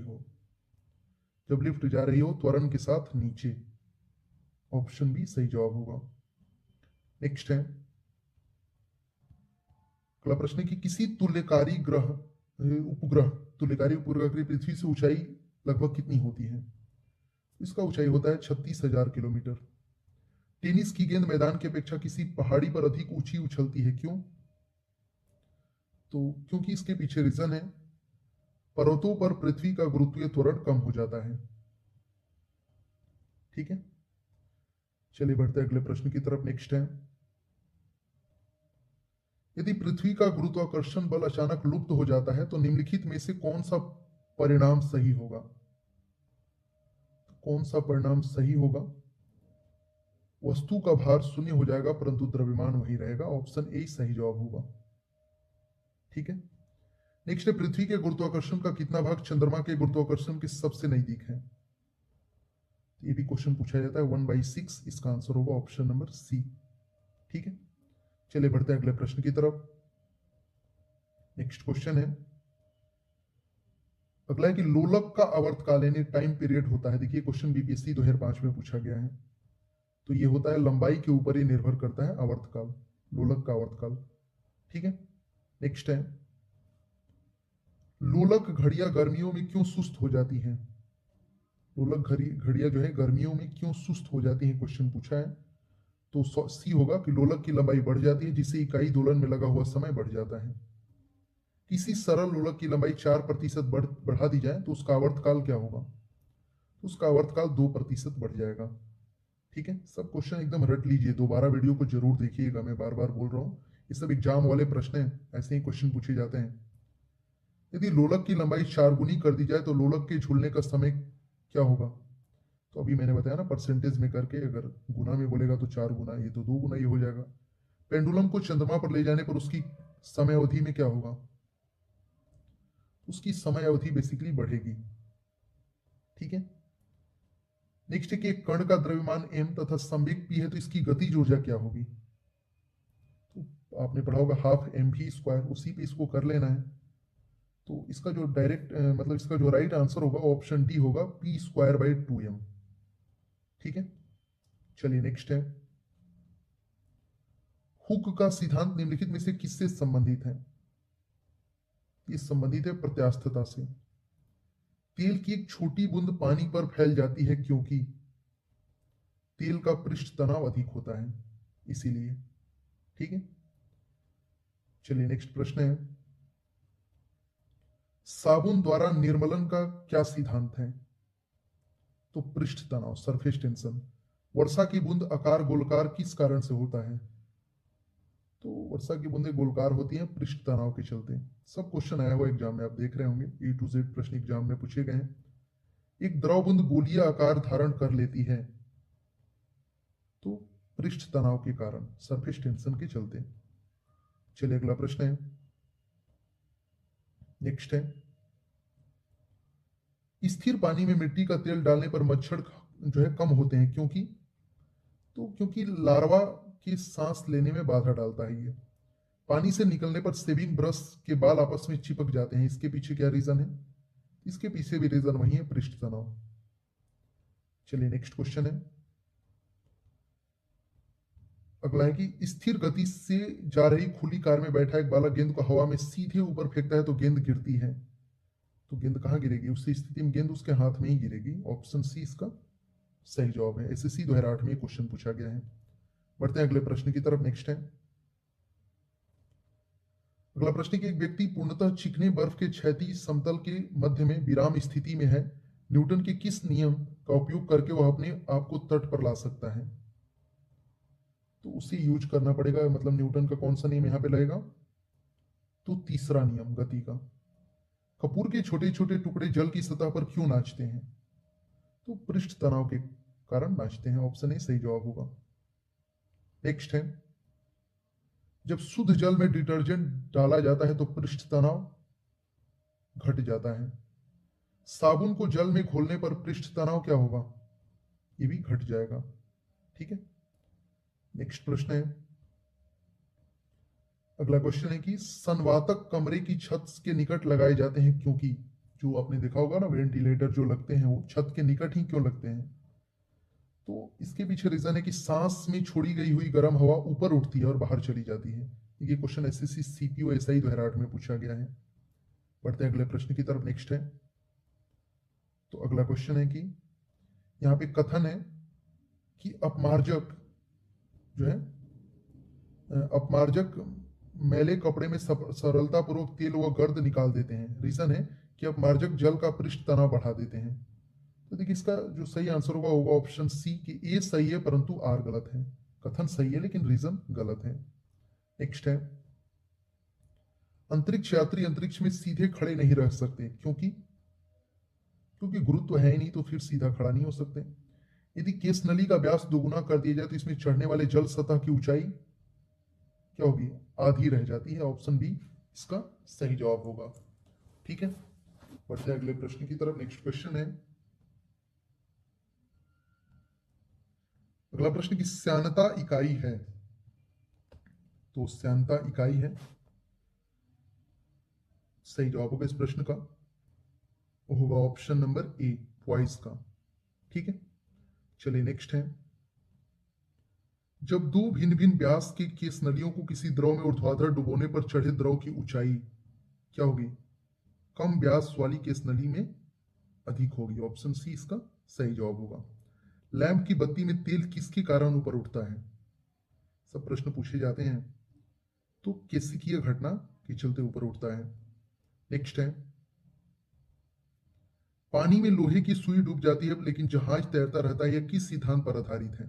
हो त्वरण के साथ नीचे। ऑप्शन बी सही जवाब होगा। नेक्स्ट है, अगला प्रश्न है कि किसी तुल्यकारी उपग्रह की पृथ्वी से ऊंचाई लगभग कितनी होती है? इसका ऊंचाई होता है 36,000 किलोमीटर। टेनिस की गेंद मैदान की अपेक्षा किसी पहाड़ी पर अधिक ऊंची उछलती है, क्यों? तो क्योंकि इसके पीछे रीजन है, पर्वतों पर पृथ्वी का गुरुत्वीय त्वरण कम हो जाता है। ठीक है, चलिए बढ़ते हैं अगले प्रश्न की तरफ। नेक्स्ट है, यदि पृथ्वी का गुरुत्वाकर्षण बल अचानक लुप्त हो जाता है तो निम्नलिखित में से कौन सा परिणाम सही होगा? वस्तु का भार शून्य हो जाएगा परंतु द्रव्यमान वही रहेगा। ऑप्शन ए सही जवाब होगा। ठीक है, नेक्स्ट है, पृथ्वी के गुरुत्वाकर्षण का कितना भाग चंद्रमा के गुरुत्वाकर्षण के सबसे नजदीक है? ये भी क्वेश्चन पूछा जाता है। 1/6। इसका आंसर होगा ऑप्शन नंबर सी। ठीक है, चलिए बढ़ते हैं अगले प्रश्न की तरफ। नेक्स्ट क्वेश्चन है, अगला है कि लोलक का आवर्तकाल यानी टाइम पीरियड होता है। देखिए क्वेश्चन बीपीएससी 2005 में पूछा गया है। तो ये होता है लंबाई के ऊपर ही निर्भर करता है आवर्तकाल, लोलक का आवर्तकाल। ठीक है, नेक्स्ट है, लोलक घड़ियां गर्मियों में क्यों सुस्त हो जाती हैं? लोलक घड़ियां जो है गर्मियों में क्यों सुस्त हो जाती हैं, क्वेश्चन पूछा है। तो सी होगा कि लोलक की लंबाई बढ़ जाती है जिससे इकाई दोलन में लगा हुआ समय बढ़ जाता है। किसी सरल लोलक की लंबाई 4% बढ़ा दी जाए तो उसका आवर्तकाल क्या होगा? तो उसका आवर्तकाल 2% बढ़ जाएगा। ठीक है, सब क्वेश्चन एकदम रट लीजिए, दोबारा वीडियो को जरूर देखिएगा, मैं बार बार बोल रहा हूँ, ये सब एग्जाम वाले प्रश्न हैं, ऐसे ही क्वेश्चन पूछे जाते हैं। यदि लोलक की लंबाई 4 गुनी कर दी जाए तो लोलक के झूलने का समय क्या होगा? तो अभी मैंने बताया ना, परसेंटेज में करके, अगर गुना में बोलेगा तो 4 गुना, ये तो 2 गुना ही हो जाएगा। पेंडुलम को चंद्रमा पर ले जाने पर उसकी समय अवधि में क्या होगा? उसकी समय अवधि बेसिकली बढ़ेगी। ठीक है, नेक्स्ट है कि एक कण का द्रव्यमान m तथा संवेग p है तो इसकी गतिज ऊर्जा क्या होगी? तो आपने पढ़ा होगा 12mv², उसी पे इसको कर लेना है। तो इसका जो डायरेक्ट मतलब इसका जो राइट आंसर होगा ऑप्शन डी होगा, p²/2m। ठीक है, चलिए नेक्स्ट है, हुक का सिद्धांत निम्नलिखित में से किससे संबंधित है? ये संबंधित है प्रत्यास्थता से। तेल की एक छोटी बूंद पानी पर फैल जाती है क्योंकि तेल का पृष्ठ तनाव अधिक होता है, इसीलिए। ठीक है, चलिए नेक्स्ट प्रश्न है, साबुन द्वारा निर्मलन का क्या सिद्धांत है? तो पृष्ठ तनाव, सरफेस टेंशन। वर्षा की बूंद आकार गोलकार किस कारण से होता है? तो वर्षा की बूंदें गोलकार होती हैं पृष्ठ तनाव के चलते। सब क्वेश्चन आया हुआ एग्जाम में, आप देख रहे होंगे, A to Z प्रश्न एग्जाम में पूछे गए हैं। एक द्रव बूंद गोलीय आकार धारण कर लेती है तो पृष्ठ तनाव के कारण, सरफेस टेंशन के चलते। चलिए अगला प्रश्न है, नेक्स्ट है, स्थिर पानी में मिट्टी का तेल डालने पर मच्छर जो है कम होते हैं, क्योंकि लार्वा की सांस लेने में बाधा डालता है ये। पानी से निकलने पर सेविंग ब्रश के बाल आपस में चिपक जाते हैं, इसके पीछे क्या रीजन है? इसके पीछे भी रीजन वही है, पृष्ठ तनाव। चलिए नेक्स्ट क्वेश्चन है, अगला है कि स्थिर गति से जा रही खुली कार में बैठा एक बालक गेंद को हवा में सीधे ऊपर फेंकता है तो गेंद गिरती है, तो गेंद कहां गिरेगी? उस स्थिति में गेंद उसके हाथ में ही गिरेगी। ऑप्शन सी इसका सही जवाब है। एसएससी 2008 में क्वेश्चन पूछा गया है। बढ़ते हैं अगले प्रश्न की तरफ। नेक्स्ट है अगला प्रश्न कि एक व्यक्ति पूर्णतः चिकने बर्फ के क्षैतिज समतल के मध्य में विराम स्थिति में है, न्यूटन के किस नियम का उपयोग करके वह अपने आप को तट पर ला सकता है? तो उसे यूज करना पड़ेगा, मतलब न्यूटन का कौन सा नियम यहां पे लगेगा? तो तीसरा नियम, गति का। कपूर के छोटे छोटे टुकड़े जल की सतह पर क्यों नाचते हैं? तो पृष्ठ तनाव के कारण नाचते हैं। ऑप्शन ए सही जवाब होगा। नेक्स्ट है जब शुद्ध जल में डिटर्जेंट डाला जाता है तो पृष्ठ तनाव घट जाता है। साबुन को जल में घोलने पर पृष्ठ तनाव क्या होगा? ये भी घट जाएगा। ठीक है। नेक्स्ट प्रश्न है अगला क्वेश्चन है कि संवातक कमरे की छत के निकट लगाए जाते हैं क्योंकि, जो आपने देखा होगा ना वेंटिलेटर जो लगते हैं वो छत के निकट ही क्यों लगते हैं? तो इसके पीछे रीजन है कि सांस में छोड़ी गई हुई गर्म हवा ऊपर उठती है और बाहर चली जाती है। ये क्वेश्चन एसएससी सीपीओ एसआई 2008 में पूछा गया है। बढ़ते हैं अगले प्रश्न की तरफ। नेक्स्ट है तो अगला क्वेश्चन है कि यहाँ पे कथन है कि अपमार्जक जो है अपमार्जक मैले कपड़े में सरलतापूर्वक तेल व गर्द निकाल देते हैं। रीजन है कि अपमार्जक जल का पृष्ठ तनाव बढ़ा देते हैं। तो देखिए इसका जो सही आंसर होगा होगा ऑप्शन सी कि ए सही है परंतु आर गलत है। कथन सही है लेकिन रीजन गलत है। नेक्स्ट है अंतरिक्ष यात्री अंतरिक्ष में सीधे खड़े नहीं रह सकते क्योंकि क्योंकि गुरुत्व है ही नहीं, तो फिर सीधा खड़ा नहीं हो सकते। यदि केस नली का व्यास दोगुना कर दिया जाए तो इसमें चढ़ने वाले जल सतह की ऊंचाई क्या होगी? आधी रह जाती है। ऑप्शन बी इसका सही जवाब होगा। ठीक है। बढ़ते हैं अगले प्रश्न की तरफ। नेक्स्ट क्वेश्चन है अगला प्रश्न की श्यानता इकाई है, तो श्यानता इकाई है सही जवाब होगा इस प्रश्न का वो होगा ऑप्शन नंबर ए पॉइस का। ठीक है। चलिए नेक्स्ट है जब दो भिन्न भिन्न व्यास के केस नलियों को किसी द्रव में ऊर्ध्वाधर डुबोने पर चढ़े द्रव की ऊंचाई क्या होगी? कम व्यास वाली केस नली में अधिक होगी। ऑप्शन सी इसका सही जवाब होगा। लैंप की बत्ती में तेल किसके कारण ऊपर उठता है? सब प्रश्न पूछे जाते हैं। तो केसिकीय घटना के चलते ऊपर उठता है। नेक्स्ट है पानी में लोहे की सुई डूब जाती है लेकिन जहाज तैरता रहता है, यह किस सिद्धांत पर आधारित है?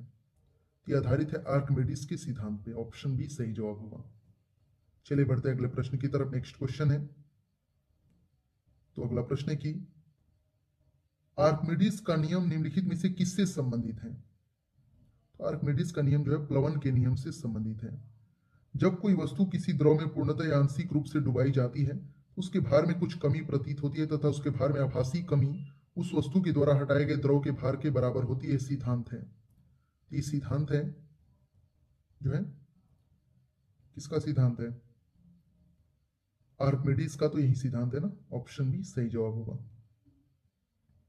ये आधारित है आर्किमिडीज के सिद्धांत पे। ऑप्शन बी सही जवाब होगा। चलिए बढ़ते हैं अगले प्रश्न की तरफ। नेक्स्ट क्वेश्चन है तो अगला प्रश्न है कि आर्किमिडीज का नियम निम्नलिखित में से किससे संबंधित है? तो आर्किमिडीज का नियम जो है प्लवन के नियम से संबंधित है। जब कोई वस्तु किसी द्रव में पूर्णतः या आंशिक रूप से डुबाई जाती है उसके भार में कुछ कमी प्रतीत होती है तथा उसके भार में आभासी कमी उस वस्तु के द्वारा हटाए गए द्रव के भार के बराबर होती है। सिद्धांत है। ये सिद्धांत है जो है किसका सिद्धांत है? आर्किमिडीज का। तो यही सिद्धांत है ना। ऑप्शन बी सही जवाब होगा।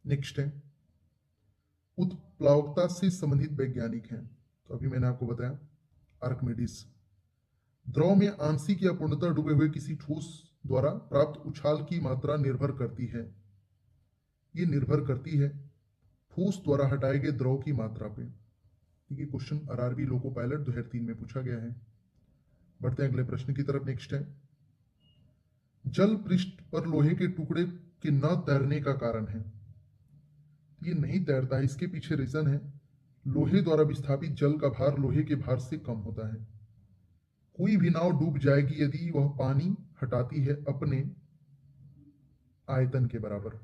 नेक्स्ट है उत्प्लावकता से संबंधित वैज्ञानिक है, तो अभी मैंने आपको बताया आर्किमिडीज। द्रव में आंशिक या पूर्णतः डूबे हुए किसी ठोस द्वारा प्राप्त उछाल की मात्रा निर्भर करती है, ये निर्भर करती है ठोस द्वारा हटाए गए द्रव की मात्रा पे। ये क्वेश्चन आरआरबी लोको पायलट 2003 में पूछा गया है। बढ़ते हैं अगले प्रश्न की तरफ। नेक्स्ट है जल पृष्ठ पर लोहे के टुकड़े के न तैरने का कारण है। ये नहीं तैरता है, इसके पीछे रीजन है लोहे द्वारा विस्थापित जल का भार लोहे के भार से कम होता है। कोई भी नाव डूब जाएगी यदि वह पानी हटाती है अपने आयतन के बराबर।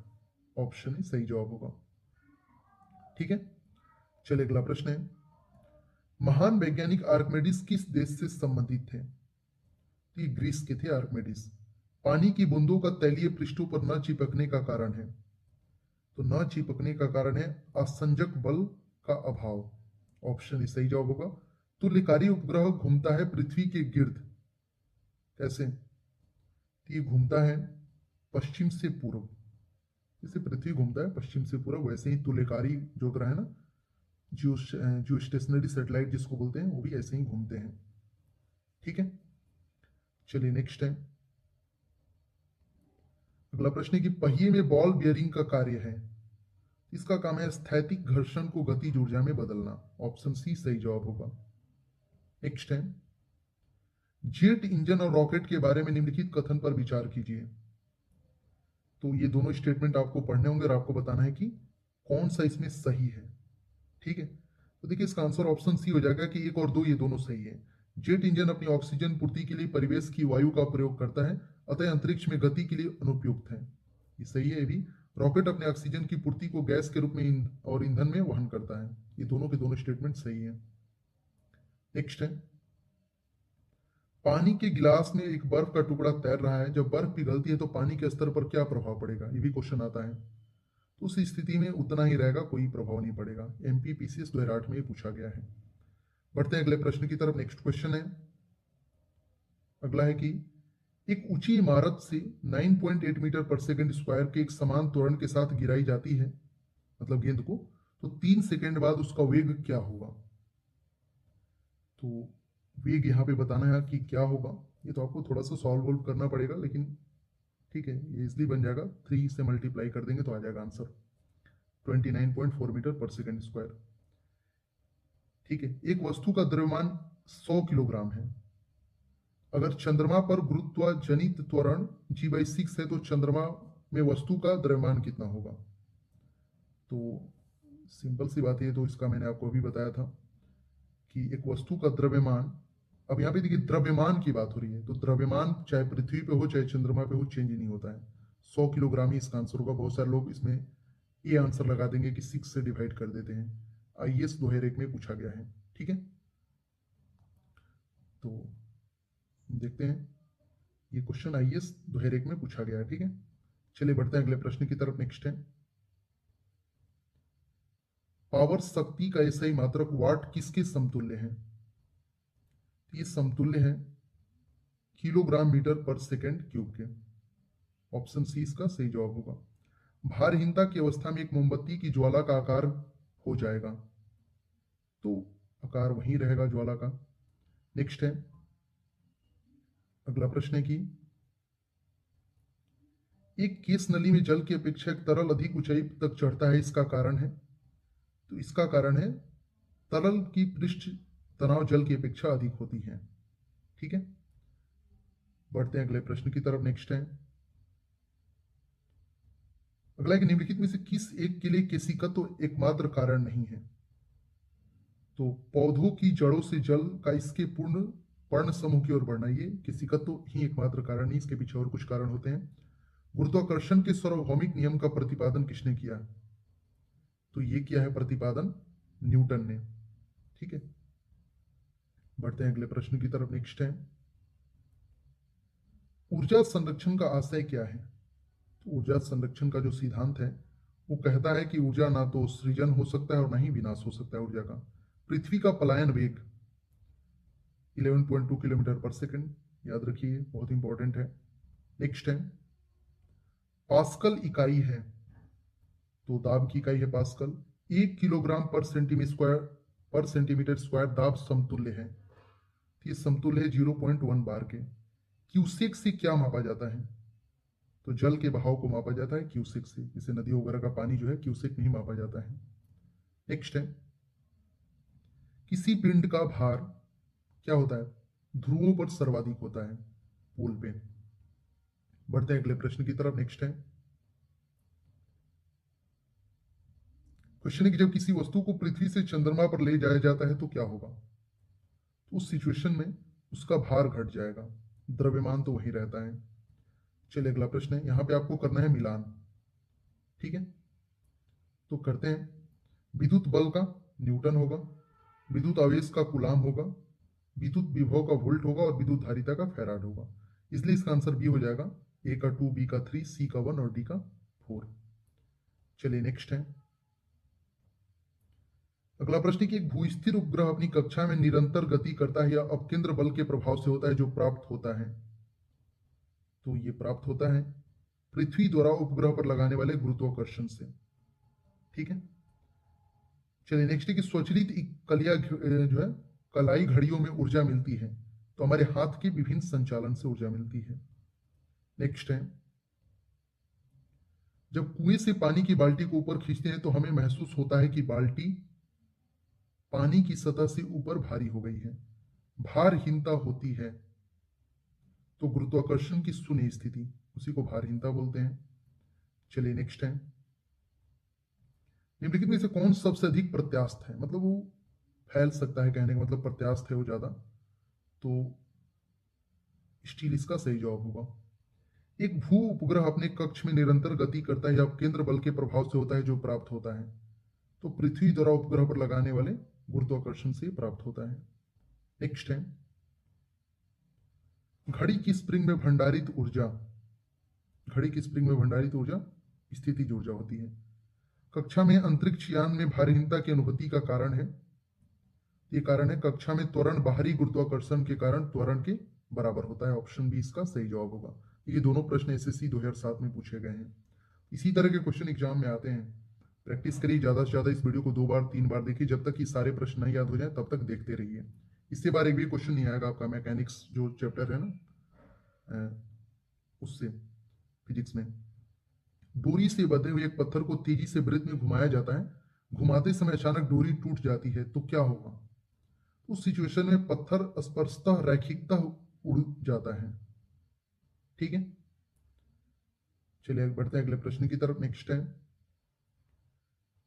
ऑप्शन ही सही जवाब होगा। ठीक है। चलिए अगला प्रश्न है महान वैज्ञानिक आर्किमिडीज किस देश से संबंधित थे? ये ग्रीस के थे आर्किमिडीज। पानी की बूंदों का तैलीय पृष्ठों पर न चिपकने का कारण है, तो न चिपकने का कारण है असंजक बल का अभाव। ऑप्शन सही जवाब होगा। तुल्यकारी उपग्रह घूमता है पृथ्वी के गिर्द। कैसे? ये घूमता है पश्चिम से पूर्व, जैसे पृथ्वी घूमता है पश्चिम से पूर्व वैसे ही तुल्यकारी जो ग्रह है ना, जो स्टेशनरी सैटेलाइट जिसको बोलते हैं, वो भी ऐसे ही घूमते हैं। ठीक है। चलिए नेक्स्ट है अगला प्रश्न है कि पहिए में बॉल बियरिंग का कार्य है। इसका काम है स्थैतिक घर्षण को गतिज ऊर्जा में बदलना। ऑप्शन सी सही जवाब होगा। नेक्स्ट है, जेट इंजन और रॉकेट के बारे में निम्नलिखित कथन पर विचार कीजिए। तो ये दोनों स्टेटमेंट आपको पढ़ने होंगे और आपको बताना है कि कौन सा इसमें सही है। ठीक है, तो देखिए इसका आंसर ऑप्शन सी हो जाएगा कि 1 और 2 ये दोनों सही है। जेट इंजन अपनी ऑक्सीजन पूर्ति के लिए परिवेश की वायु का प्रयोग करता है, अतः अंतरिक्ष में गति के लिए अनुपयुक्त है। ये सही है। ये भी रॉकेट अपने ऑक्सीजन की पूर्ति को गैस के रूप में और ईंधन में वहन करता है। ये दोनों के दोनों स्टेटमेंट सही है। नेक्स्ट है, पानी के गिलास में एक बर्फ का टुकड़ा तैर रहा है, जब बर्फ पिघलती है तो पानी के स्तर पर क्या प्रभाव पड़ेगा? ये भी क्वेश्चन आता है। तो उस स्थिति में उतना ही रहेगा, कोई प्रभाव नहीं पड़ेगा। MPPCS 2008 में ये पूछा गया है। बढ़ते हैं अगले प्रश्न की तरफ। नेक्स्ट क्वेश्चन है, अगला है कि एक ऊंची इमारत से 9.8 मीटर पर सेकंड स्क्वायर के एक समान त्वरण के साथ गिराई जाती है, मतलब गेंद को, तो 3 सेकंड बाद उसका वेग क्या होगा? तो वेग यहाँ पे बताना है कि क्या होगा। ये तो आपको थोड़ा सा सॉल्व वॉल्व करना पड़ेगा, लेकिन ठीक है, ये इजली बन जाएगा। 3 से मल्टीप्लाई कर देंगे तो आ जाएगा आंसर 29.4 मीटर पर सेकंड स्क्वायर। ठीक है, एक वस्तु का द्रव्यमान 100 किलोग्राम है। अगर चंद्रमा पर गुरुत्वाजनित त्वरण g/6 है तो चंद्रमा में वस्तु का द्रव्यमान कितना होगा? तो सिंपल सी बात है, तो इसका मैंने आपको अभी बताया था कि एक वस्तु का द्रव्यमान, अब यहाँ पे देखिए द्रव्यमान की बात हो रही है, तो द्रव्यमान चाहे पृथ्वी पे हो चाहे चंद्रमा पे हो चेंज नहीं होता है। 100 किलोग्राम ही इसका आंसर होगा। बहुत सारे लोग इसमें ये आंसर लगा देंगे कि 6 से डिवाइड कर देते हैं। IAS 2001 में पूछा गया है। ठीक है, तो देखते हैं, ये क्वेश्चन IAS 2001 में पूछा गया है। ठीक है, चलिए बढ़ते हैं अगले प्रश्न की तरफ। नेक्स्ट है, पावर शक्ति का एसआई मात्रक वाट किसके समतुल्य है? ये समतुल्य है किलोग्राम मीटर पर सेकंड क्यूब के। ऑप्शन सी इसका सही जवाब होगा। भारहीनता की अवस्था में एक मोमबत्ती की ज्वाला का आकार हो जाएगा, तो आकार वही रहेगा ज्वाला का। नेक्स्ट है, अगला प्रश्न है कि एक केस नली में जल की अपेक्षा एक तरल अधिक ऊंचाई तक चढ़ता है, इसका कारण है? तो इसका कारण है तरल की पृष्ठ तनाव जल की अपेक्षा अधिक होती है। ठीक है, बढ़ते हैं अगले प्रश्न की तरफ। नेक्स्ट है, अगला एक निम्नलिखित में से किस एक के लिए केशिकत्व एकमात्र कारण नहीं है? तो पौधों की जड़ों से जल का इसके पूर्ण पर्ण समूह की ओर बढ़ना, ये केशिकत्व ही एकमात्र कारण नहीं, इसके पीछे और कुछ कारण होते हैं। गुरुत्वाकर्षण के सार्वभौमिक नियम का प्रतिपादन किसने किया? तो ये किया है प्रतिपादन न्यूटन ने। ठीक है, बढ़ते हैं अगले प्रश्न की तरफ। नेक्स्ट है, ऊर्जा संरक्षण का आशय क्या है? तो ऊर्जा संरक्षण का जो सिद्धांत है वो कहता है कि ऊर्जा ना तो सृजन हो सकता है और ना ही विनाश हो सकता है ऊर्जा का। पृथ्वी का पलायन वेग 11.2 किलोमीटर पर सेकंड, याद रखिए, बहुत इंपॉर्टेंट है। नेक्स्ट है, पास्कल इकाई है, तो दाब की इकाई है पास्कल। 1 किलोग्राम पर सेंटीमीटर स्क्वायर दाब समतुल्य है, तो ये समतुल्य है 0.1 बार के। क्यूसेक से क्या मापा जाता है? तो जल के बहाव को मापा जाता है क्यूसेक से, जैसे नदी वगैरह का पानी जो है क्यूसेक में ही मापा जाता है। नेक्स्ट है, किसी पिंड का भार क्या होता है? ध्रुवों पर सर्वाधिक होता है, पोल पे। बढ़ते हैं अगले प्रश्न की तरफ। नेक्स्ट है, क्वेश्चन है कि जब किसी वस्तु को पृथ्वी से चंद्रमा पर ले जाया जाता है तो क्या होगा? तो उस सिचुएशन में उसका भार घट जाएगा, द्रव्यमान तो वही रहता है। चलिए अगला प्रश्न है, यहां पे आपको करना है मिलान। ठीक है, तो करते हैं। विद्युत बल का न्यूटन होगा, विद्युत आवेश का कूलाम होगा, विद्युत विभव का वोल्ट होगा और विद्युत धारिता का फैराड होगा। इसलिए इसका आंसर बी हो जाएगा। ए का 2, बी का 3, सी का 1 और डी का 4। चलिए नेक्स्ट है, अगला प्रश्न कि एक भूस्थिर उपग्रह अपनी कक्षा में निरंतर गति करता है या अपकेंद्र बल के प्रभाव से होता है जो प्राप्त होता है? तो ये प्राप्त होता है पृथ्वी द्वारा उपग्रह पर लगाने वाले गुरुत्वाकर्षण से। ठीक है, चलिए नेक्स्ट है कि स्वचलित कलिया जो है कलाई घड़ियों में ऊर्जा मिलती है, तो हमारे हाथ के विभिन्न संचालन से ऊर्जा मिलती है। नेक्स्ट है, जब कुएं से पानी की बाल्टी को ऊपर खींचते हैं तो हमें महसूस होता है कि बाल्टी पानी की सतह से ऊपर भारी हो गई है, भारहीनता होती है। तो गुरुत्वाकर्षण की शून्य स्थिति, उसी को भारहीनता बोलते हैं। चलिए नेक्स्ट है, निम्नलिखित में से कौन सबसे अधिक प्रत्यास्थ है, मतलब वो फैल सकता है, कहने का मतलब प्रत्यास्थ है वो ज्यादा, तो स्टील इसका सही जवाब होगा। एक भू उपग्रह अपने कक्ष में निरंतर गति करता है या केंद्र बल के प्रभाव से होता है जो प्राप्त होता है, तो पृथ्वी द्वारा उपग्रह पर लगाने वाले गुरुत्वाकर्षण से प्राप्त होता है। नेक्स्ट है, घड़ी की स्प्रिंग में भंडारित ऊर्जा, घड़ी की स्प्रिंग में भंडारित ऊर्जा स्थितिज ऊर्जा होती है। कक्षा में अंतरिक्ष यान में भारहीनता की अनुभूति का कारण है, ये कारण है कक्षा में त्वरण बाहरी गुरुत्वाकर्षण के कारण त्वरण के बराबर होता है। ऑप्शन बी इसका सही जवाब होगा। ये दोनों प्रश्न एसएससी 2007 में पूछे गए हैं। इसी तरह के क्वेश्चन एग्जाम में आते हैं। प्रैक्टिस करिए ज्यादा से ज्यादा, इस वीडियो को 2 बार 3 बार देखिए, जब तक ये सारे प्रश्न नहीं याद हो जाए तब तक देखते रहिए। इससे बार एक भी क्वेश्चन नहीं आएगा आपका मैकेनिक्स जो चैप्टर है ना, उससे फिजिक्स में। डोरी से बंधे हुए एक पत्थर को तेजी से वृत्त में घुमाया जाता है, घुमाते समय अचानक डोरी टूट जाती है तो क्या होगा? उस सिचुएशन में पत्थर स्पर्शतः रैखिकतः उड़ जाता है। ठीक है, चलिए बढ़ते हैं अगले प्रश्न की तरफ। नेक्स्ट है,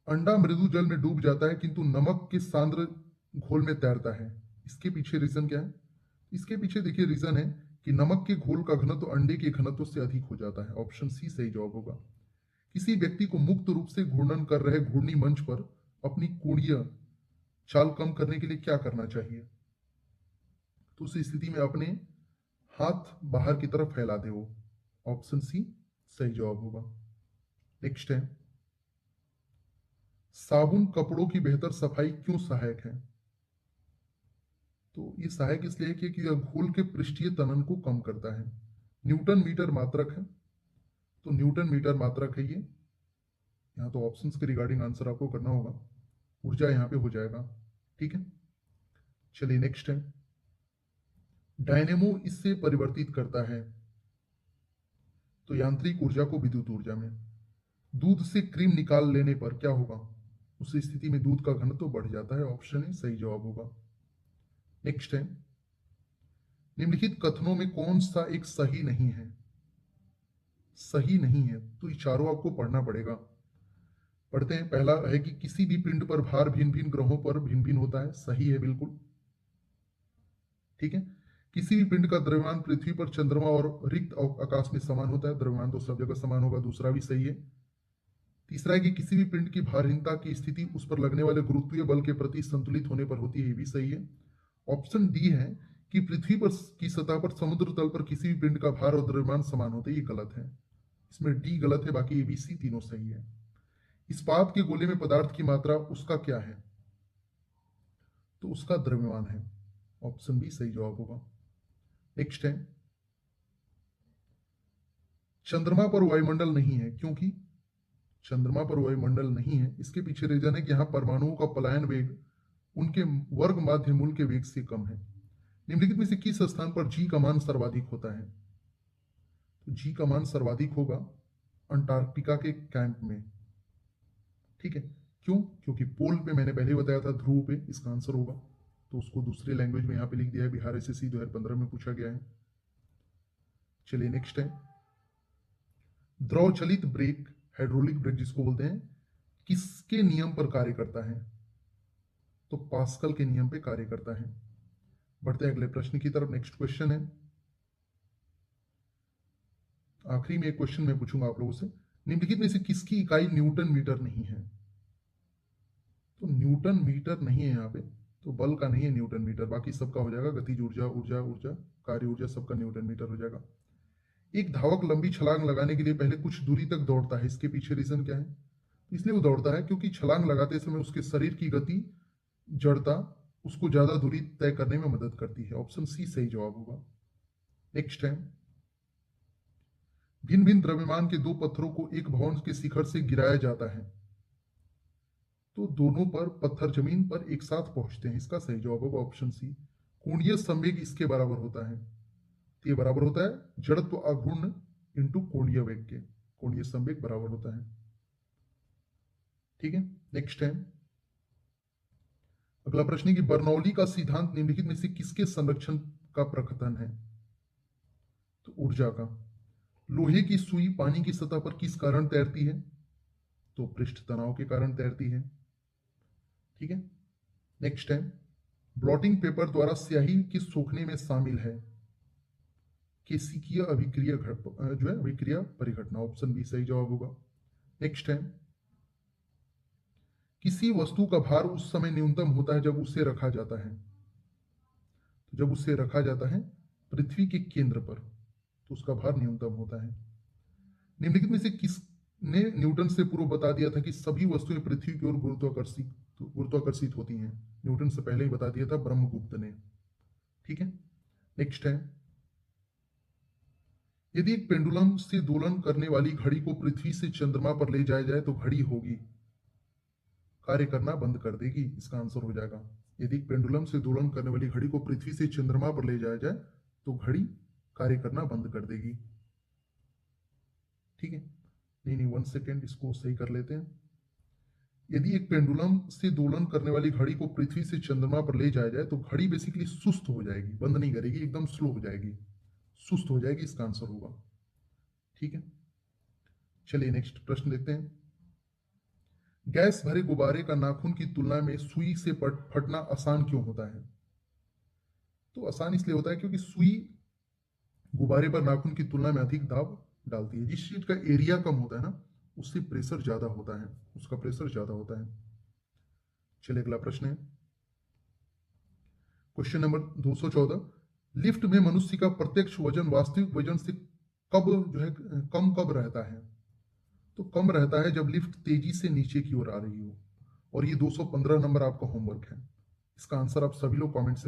अंडा मृदु जल में डूब जाता है किंतु नमक के सांद्र घोल में तैरता है, इसके पीछे रीजन क्या है? इसके पीछे देखिए रीजन है कि नमक के घोल का घनत्व अंडे के घनत्व से अधिक हो जाता है। ऑप्शन सी सही जवाब होगा। किसी व्यक्ति को मुक्त रूप से घूर्णन कर रहे घूर्णी मंच पर अपनी कोणीय चाल कम करने के लिए क्या करना चाहिए? तो उस स्थिति में अपने हाथ बाहर की तरफ फैला दे वो। ऑप्शन सी सही जवाब होगा। नेक्स्ट है, साबुन कपड़ों की बेहतर सफाई क्यों सहायक है? तो ये सहायक इसलिए कि यह घोल के पृष्ठीय तनन को कम करता है। न्यूटन मीटर मात्रक है, तो न्यूटन मीटर मात्रक है ये। यहाँ तो ऑप्शंस के रिगार्डिंग आंसर आपको करना होगा, ऊर्जा यहाँ पे हो जाएगा। ठीक है, चलिए नेक्स्ट है, डायनेमो इससे परिवर्तित करता है, तो यांत्रिक ऊर्जा को विद्युत ऊर्जा में। दूध से क्रीम निकाल लेने पर क्या होगा? उस स्थिति में दूध का घनत्व बढ़ जाता है। ऑप्शन ए सही जवाब होगा। नेक्स्ट है, निम्नलिखित कथनों में कौन सा एक सही नहीं है? सही नहीं है तो ये चारों आपको पढ़ना पड़ेगा। पढ़ते हैं। पहला है कि किसी भी पिंड पर भार भिन्न भिन्न ग्रहों पर भिन्न भिन्न होता है, सही है बिल्कुल। ठीक है, किसी भी पिंड का द्रव्यमान पृथ्वी पर चंद्रमा और रिक्त आकाश में समान होता है, द्रव्यमान तो सब जगह समान होगा, दूसरा भी सही है। तीसरा है कि किसी भी पिंड की भारहीनता की स्थिति उस पर लगने वाले गुरुत्वीय बल के प्रति संतुलित होने पर होती है, ये भी सही है। ऑप्शन डी है कि पृथ्वी पर की सतह पर समुद्र तल पर किसी भी पिंड का भार और द्रव्यमान समान होते हैं, ये गलत है। इसमें डी गलत है, बाकी ए बी सी तीनों सही है। इस्पात के गोले में पदार्थ की मात्रा उसका क्या है? तो उसका द्रव्यमान है। ऑप्शन बी सही जवाब होगा। नेक्स्ट है, चंद्रमा पर वायुमंडल नहीं है, क्योंकि चंद्रमा पर वायुमंडल नहीं है, इसके पीछे रीजन है कि यहां परमाणुओं का पलायन वेग उनके वर्ग माध्य मूल के वेग से कम है। निम्नलिखित में से किस स्थान पर जी का मान सर्वाधिक होता है? तो जी का मान सर्वाधिक होगा अंटार्कटिका के कैंप में। ठीक है, क्यों? क्योंकि पोल पे मैंने पहले बताया था, ध्रुव पे इसका आंसर होगा, तो उसको दूसरे लैंग्वेज में यहाँ पे लिख दिया है। बिहार एसएससी 2015 में पूछा गया है। चलिए नेक्स्ट है, द्रव चलित ब्रेक, हाइड्रोलिक ब्रेक जिसको बोलते हैं, किसके नियम पर कार्य करता है? तो पास्कल के नियम पे कार्य करता है। बढ़ते हैं अगले प्रश्न की तरफ। नेक्स्ट क्वेश्चन है, आखिरी में एक क्वेश्चन मैं पूछूंगा आप लोगों से, निम्नलिखित में से किसकी इकाई न्यूटन मीटर नहीं है? तो न्यूटन मीटर नहीं है यहाँ पे, तो बल का नहीं है न्यूटन मीटर, बाकी सबका हो जाएगा। गतिज ऊर्जा, ऊर्जा ऊर्जा, कार्य ऊर्जा, सबका न्यूटन मीटर हो जाएगा। एक धावक लंबी छलांग लगाने के लिए पहले कुछ दूरी तक दौड़ता है, इसके पीछे रीजन क्या है? इसलिए वो दौड़ता है क्योंकि छलांग लगाते समय उसके शरीर की गति, जड़ता उसको ज्यादा दूरी तय करने में मदद करती है। ऑप्शन सी सही जवाब होगा। नेक्स्ट है, भिन्न भिन्न द्रव्यमान के दो पत्थरों को एक भवन के शिखर से गिराया जाता है, तो दोनों पर पत्थर जमीन पर एक साथ पहुंचते हैं, इसका सही जवाब होगा ऑप्शन सी। कोणीय संवेग इसके बराबर होता है, तो ये बराबर होता है जड़त्व आघूर्ण इंटू कोणीय वेग के। कोणीय संवेग बराबर होता है। ठीक है, नेक्स्ट है अगला प्रश्न है कि बर्नौली का सिद्धांत निम्नलिखित में से किसके संरक्षण का प्रकथन है? तो ऊर्जा का। लोहे की सुई पानी की सतह पर किस कारण तैरती है? तो पृष्ठ तनाव के कारण तैरती है। ठीक है, नेक्स्ट है ब्लॉटिंग पेपर द्वारा स्याही किस सोखने में शामिल है? केशिकीय अभिक्रिया जो है अभिक्रिया परिघटना, ऑप्शन बी सही जवाब होगा। नेक्स्ट है किसी वस्तु का भार उस समय न्यूनतम होता है जब उसे रखा जाता है। तो जब उसे रखा जाता है पृथ्वी के केंद्र पर तो उसका भार न्यूनतम होता है। निम्नलिखित में से किसने न्यूटन से पूर्व बता दिया था कि सभी वस्तुएं पृथ्वी की ओर गुरुत्वाकर्षित होती हैं? न्यूटन से पहले ही बता दिया था ब्रह्मगुप्त ने। ठीक है, नेक्स्ट है यदि एक पेंडुलम से दोलन करने वाली घड़ी को पृथ्वी से चंद्रमा पर ले जाया जाए तो घड़ी होगी कार्य करना बंद कर देगी। इसका आंसर हो जाएगा यदि पेंडुलम से दोलन करने वाली घड़ी को पृथ्वी से चंद्रमा पर ले जाया जाए तो घड़ी कार्य करना बंद कर देगी। ठीक है, नहीं 1 सेकेंड, इसको सही कर लेते हैं। यदि एक पेंडुलम से दोलन करने वाली घड़ी को पृथ्वी से चंद्रमा पर ले जाया जाए तो घड़ी बेसिकली सुस्त हो जाएगी, बंद नहीं करेगी, एकदम स्लो हो जाएगी, सुस्त हो जाएगी। इसका आंसर होगा। ठीक है, चलिए नेक्स्ट प्रश्न देखते हैं। गैस भरे गुब्बारे का नाखून की तुलना में सुई से फटना आसान क्यों होता है? तो आसान इसलिए होता है क्योंकि सुई गुब्बारे पर नाखून की तुलना में अधिक दाब डालती है। जिस चीज का एरिया कम होता है ना उससे प्रेशर ज्यादा होता है, उसका प्रेशर ज्यादा होता है। चलिए अगला प्रश्न है क्वेश्चन नंबर 214। लिफ्ट में मनुष्य का प्रत्यक्ष वजन वास्तविक वजन से कब जो है कम कब रहता है? तो कम रहता है जब लिफ्ट तेजी से नीचे की ओर आ रही हो। और ये 215 नंबर आपका होमवर्क है। इसका आंसर आप सभी लोग कमेंट से